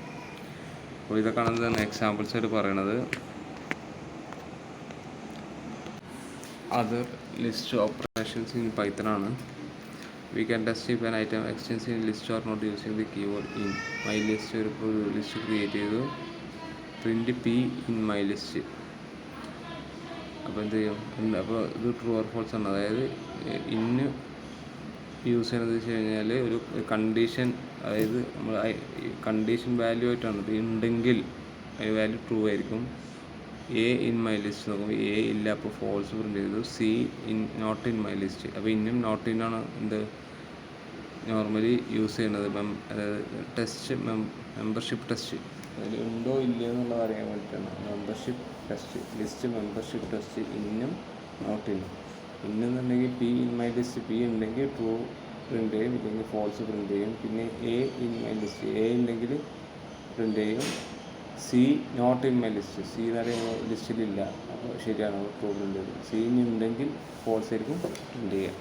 അപ്പോൾ ഇതൊക്കെയാണ് എന്താണ് എക്സാമ്പിൾസ് ആയിട്ട് പറയണത്. Other list operations in Python ആണ്. We can test if an item exists in list or not using the keyword in. My list ഒരു ലിസ്റ്റ് ക്രിയേറ്റ് ചെയ്തു, print p in my list. അപ്പോൾ എന്ത് ചെയ്യും, അപ്പോൾ ഇത് ട്രൂ ഓർ ഫോൾസ് ആണ്. അതായത് ഇന്ന് യൂസ് ചെയ്യുന്നത് വെച്ച് കഴിഞ്ഞാൽ ഒരു കണ്ടീഷൻ, അതായത് നമ്മൾ കണ്ടീഷൻ വാല്യൂ ആയിട്ടാണ്. ഇത് ഉണ്ടെങ്കിൽ അതിന് വാല്യൂ ട്രൂ ആയിരിക്കും. എ ഇൻ മൈ ലിസ്റ്റ് നോക്കുമ്പോൾ എ ഇല്ല, അപ്പോൾ ഫോൾസ് പ്രിൻ്റ് ചെയ്തു. C not in my list, അപ്പോൾ ഇന്നും നോട്ട് ഇന്നാണ് എന്ത് നോർമലി യൂസ് ചെയ്യുന്നത്. ടെസ്റ്റ് മെമ്പർഷിപ്പ് ടെസ്റ്റ്, അതിൽ ഉണ്ടോ ഇല്ലയോ എന്നുള്ളത് അറിയാൻ വേണ്ടിയിട്ടാണ്. Membership test, list membership test, ഇന്നും നോട്ട് ഇന്നും. ഇന്നെന്നുണ്ടെങ്കിൽ p in my list, p ഉണ്ടെങ്കിൽ ട്രൂ പ്രിൻ്റ് ചെയ്യും, ഇല്ലെങ്കിൽ ഫോൾസ് പ്രിൻ്റ് ചെയ്യും. പിന്നെ a in my list, a ഉണ്ടെങ്കിൽ പ്രിൻ്റ് ചെയ്യും. C not in my list, C എന്ന് പറയുമ്പോൾ ലിസ്റ്റിലില്ല, അപ്പോൾ ശരിയാണ്, ട്രൂ പ്രിൻ്റ് ചെയ്യും. സി ഉണ്ടെങ്കിൽ ഫോൾസ് ആയിരിക്കും പ്രിൻ്റ് ചെയ്യുക.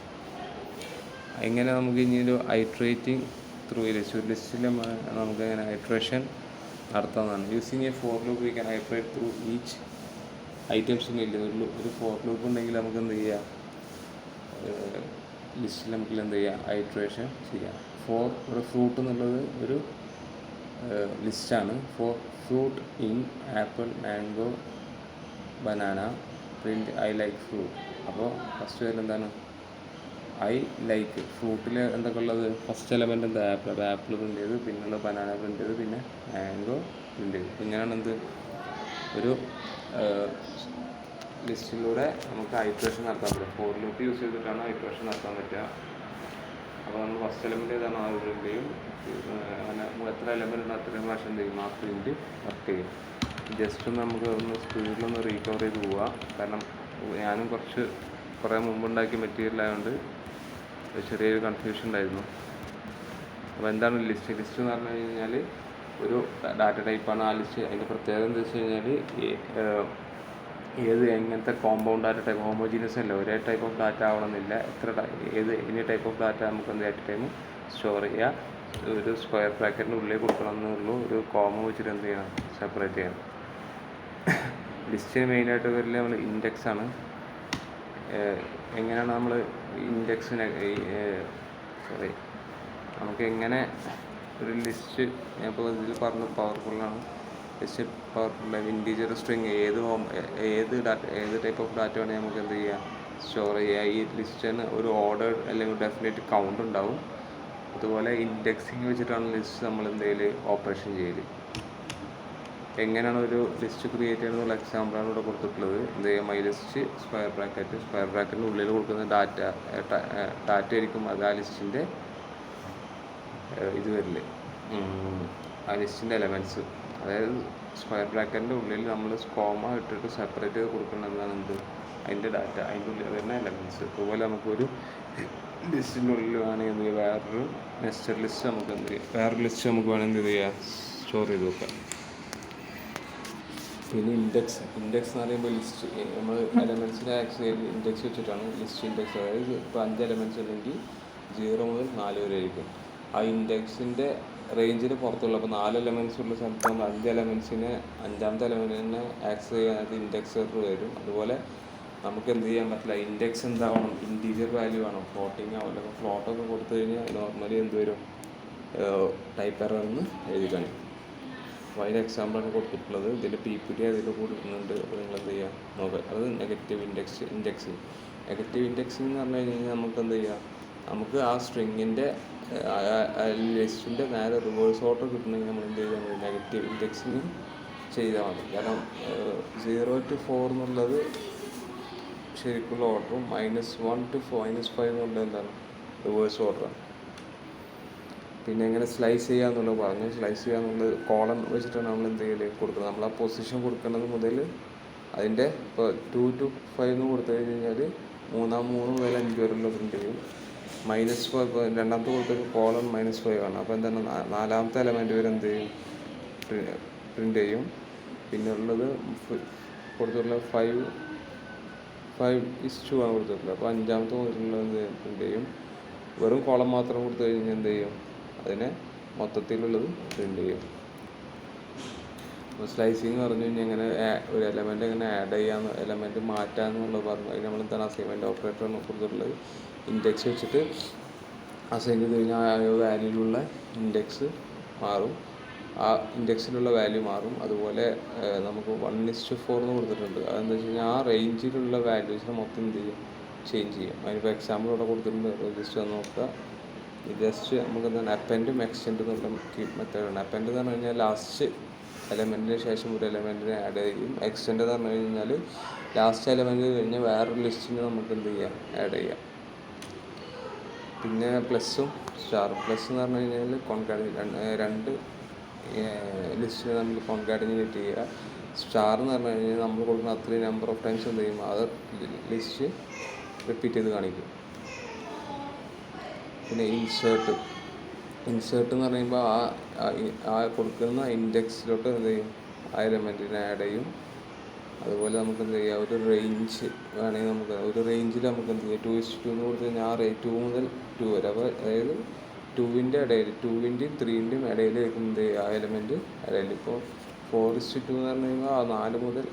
എങ്ങനെ നമുക്ക് ഇനി ഒരു ഐട്രേറ്റിംഗ് ത്രൂ ലിസ്റ്റ്, ഒരു ലിസ്റ്റിൽ നമുക്ക് എങ്ങനെ ഐട്രേഷൻ നടത്താവുന്നതാണ്. Using a for loop we can iterate through each ഐറ്റംസിനില്ല. ഒരു ഫോർ ലൂപ്പ് ഉണ്ടെങ്കിൽ നമുക്ക് എന്ത് ചെയ്യാം, ലിസ്റ്റിൽ നമുക്ക് എന്ത് ചെയ്യാം, ഐട്രേഷൻ ചെയ്യാം. ഒരു ഫ്രൂട്ട് എന്നുള്ളത് ഒരു ലിസ്റ്റാണ്. Fruit in apple, mango, banana, print I like fruit. അപ്പോൾ ഫസ്റ്റ് വരുന്നത് എന്താണ്, ഐ ലൈക്ക്. ഫ്രൂട്ടിൽ എന്തൊക്കെ ഉള്ളത്, ഫസ്റ്റ് എലമെൻറ്റ് എന്താ, ആപ്പിൾ. അപ്പോൾ ആപ്പിൾ പ്രിൻ്റ് ചെയ്തു, പിന്നെയുള്ള ബനാന പ്രിൻ്റ് ചെയ്തു, പിന്നെ മാംഗോ പ്രിൻ്റ് ചെയ്തു. അപ്പോൾ ഇങ്ങനെയാണ് എന്ത് ഒരു ലിസ്റ്റിലൂടെ നമുക്ക് ഐട്രേഷൻ നടത്താൻ പറ്റും. ഫോർ ലൂപ്പ് യൂസ് ചെയ്തിട്ടാണ് ഐട്രേഷൻ നടത്താൻ പറ്റുക. അപ്പോൾ നമ്മൾ ഫസ്റ്റ് എലമെൻറ്റ് ഏതാണ് ആ പ്രിൻ്റ് ചെയ്യും, അങ്ങനെ എത്ര എലമെൻറ്റ് ഉണ്ട് അത്രയും പ്രാവശ്യം എന്ത് ചെയ്യും, ആ പ്രിൻ്റ് വർക്ക് ചെയ്യും. ജസ്റ്റ് നമുക്ക് ഒന്ന് സ്പീഡിലൊന്ന് റീകവർ ചെയ്ത് പോവുക. കാരണം ഞാനും കുറേ മുമ്പുണ്ടാക്കിയ മെറ്റീരിയൽ ആയതുകൊണ്ട് ചെറിയൊരു കൺഫ്യൂഷൻ ഉണ്ടായിരുന്നു. അപ്പോൾ എന്താണ് ലിസ്റ്റ് എന്ന് പറഞ്ഞു കഴിഞ്ഞാൽ ഒരു ഡാറ്റ ടൈപ്പാണ് ആ ലിസ്റ്റ്. അതിൻ്റെ പ്രത്യേകത എന്താ വെച്ച് കഴിഞ്ഞാൽ എങ്ങനത്തെ കോമ്പൗണ്ട് ഡാറ്റ ടൈപ്പ്, ഹോമോജീനിയസ് അല്ല, ഒരേ ടൈപ്പ് ഓഫ് ഡാറ്റ ആവണമെന്നില്ല. എനി ടൈപ്പ് ഓഫ് ഡാറ്റ നമുക്ക് എന്ത് അറ്റ് ടൈം സ്റ്റോർ ചെയ്യുക. ഒരു സ്ക്വയർ ബ്രാക്കറ്റിൻ്റെ ഉള്ളിൽ കൊടുക്കണം എന്നുള്ളൂ. ഒരു കോമ വെച്ചിട്ട് എന്ത് ചെയ്യണം, സെപ്പറേറ്റ് ചെയ്യണം. ലിസ്റ്റിന് മെയിനായിട്ട് വരില്ല നമ്മൾ ഇൻഡെക്സാണ്. എങ്ങനെയാണ് നമ്മൾ ഇൻഡെക്സിനെ നമുക്ക് എങ്ങനെ ഒരു ലിസ്റ്റ്, ഞാനിപ്പോൾ ഇതിൽ പറഞ്ഞു പവർഫുള്ളാണ്. ലിസ്റ്റ് പവർഫുള്ളാണ്. ഇൻറ്റീജർ സ്ട്രിങ് ഏത് ടൈപ്പ് ഓഫ് ഡാറ്റ വേണമെങ്കിൽ നമുക്ക് എന്ത് ചെയ്യാം, സ്റ്റോർ ചെയ്യുക. ഈ ലിസ്റ്റിന് ഒരു ഓർഡർ അല്ലെങ്കിൽ ഡെഫിനറ്റ് കൗണ്ട് ഉണ്ടാവും. അതുപോലെ ഇൻഡെക്സിങ് വെച്ചിട്ടാണ് ലിസ്റ്റ് നമ്മൾ എന്തെങ്കിലും ഓപ്പറേഷൻ ചെയ്യൽ. എങ്ങനെയാണ് ഒരു ലിസ്റ്റ് ക്രിയേറ്റ് ചെയ്യുന്നതിനുള്ള എക്സാമ്പിളാണ് ഇവിടെ കൊടുത്തിട്ടുള്ളത്. എന്ത് ചെയ്യുക, മൈ ലിസ്റ്റ് സ്ക്വയർ ബ്രാക്കറ്റിൻ്റെ ഉള്ളിൽ കൊടുക്കുന്ന ഡാറ്റ ആയിരിക്കും അത് ആ ലിസ്റ്റിൻ്റെ ഇത് വരില്ല, ആ ലിസ്റ്റിൻ്റെ എലമെൻറ്റ്സ്. അതായത് സ്ക്വയർ ബ്രാക്കറ്റിൻ്റെ ഉള്ളിൽ നമ്മൾ കോമ ഇട്ടിട്ട് സെപ്പറേറ്റ് ചെയ്ത് കൊടുക്കുന്നതാണ് എന്ത്, അതിൻ്റെ ഡാറ്റ, അതിൻ്റെ ഉള്ളിൽ വരുന്ന എലമെൻറ്റ്സ്. അതുപോലെ നമുക്കൊരു ലിസ്റ്റിൻ്റെ ഉള്ളിൽ വേണമെങ്കിൽ വേറൊരു നെസ്റ്റഡ് ലിസ്റ്റ് നമുക്ക് വേറൊരു ലിസ്റ്റ് നമുക്ക് വേണമെങ്കിൽ എന്ത് ചെയ്യുക, സ്റ്റോർ ചെയ്ത് വെക്കാം. പിന്നെ ഇൻഡെക്സ് എന്ന് പറയുമ്പോൾ ലിസ്റ്റ് നമ്മൾ എലമെൻറ്റ്സിനെ ആക്ച്വലി ഇൻഡെക്സ് വെച്ചിട്ടാണ് ലിസ്റ്റ് ഇൻഡെക്സ്. അതായത് ഇപ്പോൾ 5 എലമെൻറ്റ്സ് ഉണ്ടെങ്കിൽ 0 മുതൽ 4 വരെ ആയിരിക്കും. ആ ഇൻഡെക്സിൻ്റെ റേഞ്ചിന് പുറത്തുള്ള, അപ്പോൾ 4 എലമെൻറ്റ്സ് ഉള്ള സ്ഥലത്ത് നമ്മൾ 5 എലമെൻറ്റ്സിനെ 5ാമത്തെ എലമെൻറ്റിനെ ആക്സസ് ചെയ്യാനായിട്ട് ഇൻഡെക്സർ വരും. അതുപോലെ നമുക്ക് എന്ത് ചെയ്യാൻ പറ്റില്ല, ഇൻഡെക്സ് എന്താവണം, ഇൻറ്റീജർ വാല്യൂ ആണോ, ഫ്ലോട്ടിങ് ആവും. അല്ലെങ്കിൽ ഫ്ലോട്ടൊക്കെ കൊടുത്തു കഴിഞ്ഞാൽ നോർമലി എന്ത് വരും, ടൈപ്പ് എറർ എന്ന് എഴുതി കാണിക്കും. അപ്പോൾ അതിൻ്റെ എക്സാമ്പിളാണ് കൊടുത്തിട്ടുള്ളത്. ഇതിൻ്റെ PPT അതിൽ കൊടുക്കുന്നുണ്ട്. അപ്പോൾ നിങ്ങൾ എന്ത് ചെയ്യുക നോക്കുക. അത് നെഗറ്റീവ് ഇൻഡെക്സിങ്. നെഗറ്റീവ് ഇൻഡെക്സിങ് എന്ന് പറഞ്ഞു കഴിഞ്ഞാൽ നമുക്ക് എന്ത് ചെയ്യുക, നമുക്ക് ആ സ്ട്രിങ്ങിൻ്റെ ലിസ്റ്റിൻ്റെ നേരെ റിവേഴ്സ് ഓർഡർ കിട്ടണമെങ്കിൽ നമ്മൾ എന്ത് ചെയ്താൽ മതി, നെഗറ്റീവ് ഇൻഡെക്സിങ് ചെയ്താൽ മതി. കാരണം 0 to 4 എന്നുള്ളത് ശരിക്കുള്ള ഓർഡറും -1 to -5 എന്നുള്ളത് എന്താണ്, റിവേഴ്സ് ഓർഡറാണ്. പിന്നെ എങ്ങനെ സ്ലൈസ് ചെയ്യാന്നുള്ളത് പറഞ്ഞു. സ്ലൈസ് ചെയ്യാന്നുള്ളത് കോളം വെച്ചിട്ടാണ് നമ്മൾ എന്ത് ചെയ്യല് കൊടുക്കുന്നത്. നമ്മൾ ആ പൊസിഷൻ കൊടുക്കുന്നത് മുതൽ അതിൻ്റെ ഇപ്പോൾ 2 to 5 എന്ന് കൊടുത്തു കഴിഞ്ഞാൽ 3 മുതൽ 5 വരെയുള്ള പ്രിൻ്റ് ചെയ്യും. -5 രണ്ടാമത്തെ കൊടുത്തൊരു കോളം -5 ആണ്. അപ്പോൾ എന്താണ്, 4ാമത്തെ എലമെൻറ്റ് വരെ എന്ത് ചെയ്യും, പ്രിൻ്റ് ചെയ്യും. പിന്നെ ഉള്ളത് കൊടുത്തിട്ടുള്ള 5:2 ആണ് കൊടുത്തിട്ടുള്ളത്. അപ്പോൾ 5ാമത്തെ മുതലുള്ളത് എന്ത് പ്രിൻ്റ് ചെയ്യും. വെറും കോളം മാത്രം കൊടുത്തു കഴിഞ്ഞാൽ എന്ത് ചെയ്യും, അതിനെ മൊത്തത്തിലുള്ളത് പ്രിൻ്റ് ചെയ്യും. അപ്പോൾ സ്ലൈസിങ് പറഞ്ഞു കഴിഞ്ഞാൽ എങ്ങനെ ഒരു എലമെൻറ്റ് എങ്ങനെ ആഡ് ചെയ്യാമെന്ന്, എലമെൻറ്റ് മാറ്റാമെന്നുള്ളത് പറഞ്ഞു. അതിന് നമ്മൾ എന്താണ് അസൈൻമെൻറ്റ് ഓപ്പറേറ്ററാണ് കൊടുത്തിട്ടുള്ളത്. ഇൻഡെക്സ് വെച്ചിട്ട് അസൈൻ ചെയ്ത് കഴിഞ്ഞാൽ ആ വാല്യൂലുള്ള ഇൻഡെക്സ് മാറും, ആ ഇൻഡെക്സിലുള്ള വാല്യൂ മാറും. അതുപോലെ നമുക്ക് 1:4 എന്ന് കൊടുത്തിട്ടുണ്ട്. അതെന്താ വെച്ച് കഴിഞ്ഞാൽ ആ റേഞ്ചിലുള്ള വാല്യൂസിനെ മൊത്തം എന്ത് ചെയ്യും, ചേഞ്ച് ചെയ്യും. അതിനിപ്പോൾ എക്സാമ്പിൾ ഇവിടെ കൊടുത്തിട്ടുണ്ട്, ജസ്റ്റ് ഒന്ന് നോക്കുക. ജസ്റ്റ് നമുക്ക് എന്താണ് അപ്പൻഡും എക്സ്റ്റെൻഡും എന്നുള്ള മെത്തേഡാണ്. അപ്പൻഡ് എന്ന് പറഞ്ഞു കഴിഞ്ഞാൽ ലാസ്റ്റ് എലമെൻറ്റിന് ശേഷം ഒരു എലമെൻറ്റിനെ ആഡ് ചെയ്യും. എക്സ്റ്റെൻഡ് എന്ന് പറഞ്ഞു കഴിഞ്ഞാൽ ലാസ്റ്റ് എലമെൻറ്റ് കഴിഞ്ഞ് വേറൊരു ലിസ്റ്റിന് നമുക്ക് എന്ത് ചെയ്യാം, ആഡ് ചെയ്യാം. പിന്നെ പ്ലസ്സും സ്റ്റാറും. പ്ലസ് എന്ന് പറഞ്ഞു കഴിഞ്ഞാൽ രണ്ട് ലിസ്റ്റിനെ നമ്മൾ കോൺകാറ്റിനേറ്റ് ചെയ്യുക. സ്റ്റാർ എന്ന് പറഞ്ഞു കഴിഞ്ഞാൽ നമ്മൾ കൊടുക്കുന്ന അത്രയും നമ്പർ ഓഫ് ടൈംസ് എന്ത് ചെയ്യും, അത് ലിസ്റ്റ് റിപ്പീറ്റ് ചെയ്ത് കാണിക്കും. പിന്നെ ഇൻസേർട്ട് എന്ന് പറയുമ്പോൾ ആ കൊടുക്കുന്ന ഇൻഡെക്സിലോട്ട് എന്ത് ചെയ്യും, ആ എലമെൻറ്റിനെ ആഡ് ചെയ്യും. അതുപോലെ നമുക്ക് എന്ത് ചെയ്യാം, ഒരു റേഞ്ച് വേണമെങ്കിൽ നമുക്ക് ഒരു റേഞ്ചിൽ നമുക്ക് എന്ത് ചെയ്യാം, 2:2 എന്ന് കൊടുത്തു കഴിഞ്ഞാൽ ആ 2 മുതൽ 2 വരെ. അപ്പോൾ അതായത് 2ൻ്റെ ഇടയിൽ 2ൻ്റെയും 3ൻ്റെയും ഇടയിൽ വെക്കും എന്ത് ചെയ്യുക, ആ എലമെൻറ്റ് ഇടയിൽ. ഇപ്പോൾ 4:2 എന്ന് പറഞ്ഞു കഴിഞ്ഞാൽ ആ 4 മുതൽ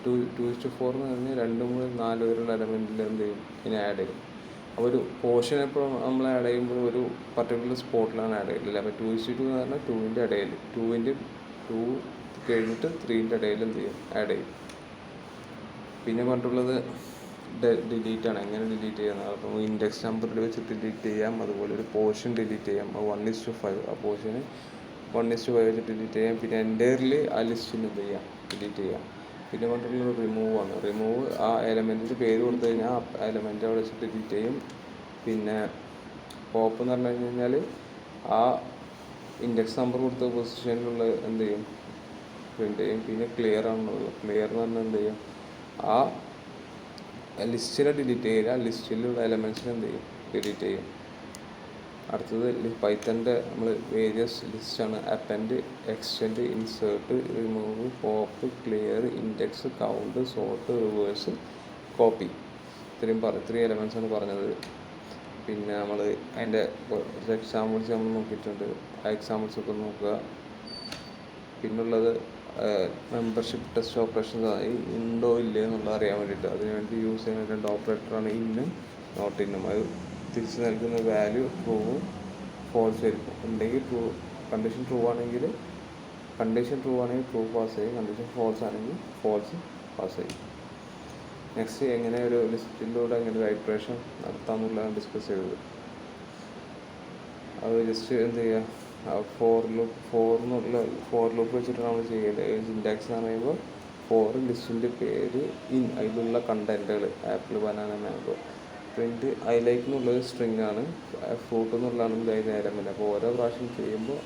2:4 എന്ന് പറഞ്ഞാൽ 2 മുതൽ 4 വരെയുള്ള എലമെൻറ്റിൽ എന്ത് ചെയ്യും, ഇതിനെ ആഡ് ചെയ്യും. അപ്പോൾ ഒരു പോർഷൻ എപ്പോഴും നമ്മൾ ആഡ് ചെയ്യുമ്പോൾ ഒരു പർട്ടിക്കുലർ സ്പോട്ടിലാണ് ആഡ് ചെയ്യില്ല. അപ്പോൾ 2:2 എന്ന് പറഞ്ഞാൽ 2ൻ്റെ ഇടയിൽ, 2 കഴിഞ്ഞിട്ട് 3ൻ്റെ ഇടയിൽ എന്ത് ചെയ്യും, ആഡ് ചെയ്യും. പിന്നെ പറഞ്ഞിട്ടുള്ളത് ഡിലീറ്റ് ആണ്. എങ്ങനെ ഡിലീറ്റ് ചെയ്യുന്നത്, അപ്പോൾ ഇൻഡെക്സ് നമ്പറിൽ വെച്ച് ഡിലീറ്റ് ചെയ്യാം. അതുപോലെ ഒരു പോർഷൻ ഡിലീറ്റ് ചെയ്യാം. 1:5 ആ പോർഷന് 1:5 വെച്ച് ഡിലീറ്റ് ചെയ്യാം. പിന്നെ എൻ്റയർലി ആ ലിസ്റ്റിൽ എന്ത് ചെയ്യാം, ഡിലീറ്റ് ചെയ്യാം. പിന്നെ പറഞ്ഞിട്ടുള്ള റിമൂവ് ആണ്. റിമൂവ് ആ എലമെൻറ്റിൻ്റെ പേര് കൊടുത്തു കഴിഞ്ഞാൽ ആ എലമെൻറ്റ് അവിടെ വെച്ച് ഡിലീറ്റ് ചെയ്യും. പിന്നെ പോപ്പ് എന്ന് പറഞ്ഞു കഴിഞ്ഞാൽ ആ ഇൻഡെക്സ് നമ്പർ കൊടുത്ത പൊസിഷനിലുള്ള എന്ത് ചെയ്യും, പ്രിൻ്റ് ചെയ്യും. പിന്നെ ക്ലിയർ ആണെന്നുള്ളത്. ക്ലിയർ എന്ന് പറഞ്ഞാൽ എന്ത് ചെയ്യും, ആ ലിസ്റ്റിനെ ഡിലീറ്റ് ചെയ്യില്ല, ലിസ്റ്റിലുള്ള എലമെൻറ്റ്സിനെ എന്ത് ചെയ്യും, ഡിലീറ്റ് ചെയ്യും. അടുത്തത് പൈത്തൻ്റെ നമ്മൾ വേരിയസ് ലിസ്റ്റാണ്. Append, extend, insert, remove, pop, clear, index, count, sort, reverse, copy. ഇത്രയും എലമെൻറ്റ്സാണ് പറഞ്ഞത്. പിന്നെ നമ്മൾ അതിൻ്റെ കുറച്ച് എക്സാമ്പിൾസ് നമ്മൾ നോക്കിയിട്ടുണ്ട്. ആ എക്സാമ്പിൾസൊക്കെ നോക്കുക. പിന്നുള്ളത് മെമ്പർഷിപ്പ് ടെസ്റ്റ് ഓപ്പറേഷൻസ് ഉണ്ടോ ഇല്ലേ എന്നുള്ളത് അറിയാൻ വേണ്ടിയിട്ട് അതിനുവേണ്ടി യൂസ് ചെയ്യുന്ന 2 ഓപ്പറേറ്ററാണ് ഇന്നും നോട്ട് ഇന്നും. അത് തിരിച്ച് നൽകുന്ന വാല്യൂ ട്രൂവും ഫോൾസ് ആയിരിക്കും. ഉണ്ടെങ്കിൽ കണ്ടീഷൻ ട്രൂ ആണെങ്കിൽ ട്രൂ പാസ് ചെയ്യും, കണ്ടീഷൻ ഫോൾസ് ആണെങ്കിൽ ഫോൾസ് പാസ് ചെയ്യും. നെക്സ്റ്റ് എങ്ങനെ ഒരു ലിസ്റ്റിലൂടെ എങ്ങനെ ഒരു ഐട്രേഷൻ നടത്താമെന്നുള്ളതാണ് ഡിസ്കസ് ചെയ്തത്. അത് ജസ്റ്റ് എന്ത് ചെയ്യുക, ഫോർ ലൂപ്പ് വെച്ചിട്ടാണ് നമ്മൾ ചെയ്യേണ്ടത്. സിൻടാക്സ് എന്ന് പറയുമ്പോൾ ഫോർ ലിസ്റ്റിൻ്റെ പേര് ഇൻ അതിലുള്ള കണ്ടൻറ്റുകൾ apple, banana, mango. Print I like എന്നുള്ളത് സ്ട്രിങ് ആണ്. ഫ്രൂട്ട് എന്നുള്ളതാണെങ്കിൽ അതിന് നേരം വരില്ല. അപ്പോൾ ഓരോ പ്രാവശ്യം ചെയ്യുമ്പോൾ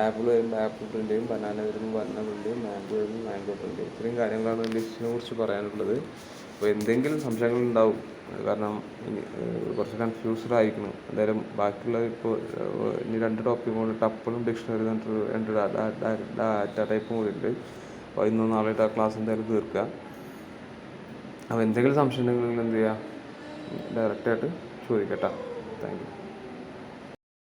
ആപ്പിൾ വരുമ്പോൾ ആപ്പിൾ പ്രിൻ്റ് ചെയ്യും, ബനാന വരുമ്പോൾ ബനാന പ്രിൻ്റ് ചെയ്യും, മാംഗോ വരുമ്പോൾ മാംഗോ പ്രിൻ്റ് ചെയ്യും. ഇത്രയും കാര്യങ്ങളാണ് ലിസ്റ്റിനെ കുറിച്ച് പറയാനുള്ളത്. അപ്പോൾ എന്തെങ്കിലും സംശയങ്ങളുണ്ടാവും, കാരണം കുറച്ച് കൺഫ്യൂസ്ഡ് ആയിരിക്കണം. എന്തായാലും ബാക്കിയുള്ള ഇപ്പോൾ ഇനി 2 ടോപ്പിക് കൊണ്ട് ടപ്പിളും ഡിക്ഷണറി രണ്ട് ഡാറ്റ ടൈപ്പും കൂടി ഉണ്ട്. അപ്പോൾ ഇന്ന് നാളെ ക്ലാസ് എന്തായാലും തീർക്കുക. അപ്പോൾ എന്തെങ്കിലും സംശയം ഉണ്ടെങ്കിൽ എന്ത് ചെയ്യുക, ഡയറക്റ്റായിട്ട് ചോദിക്കട്ടോ. Thank you.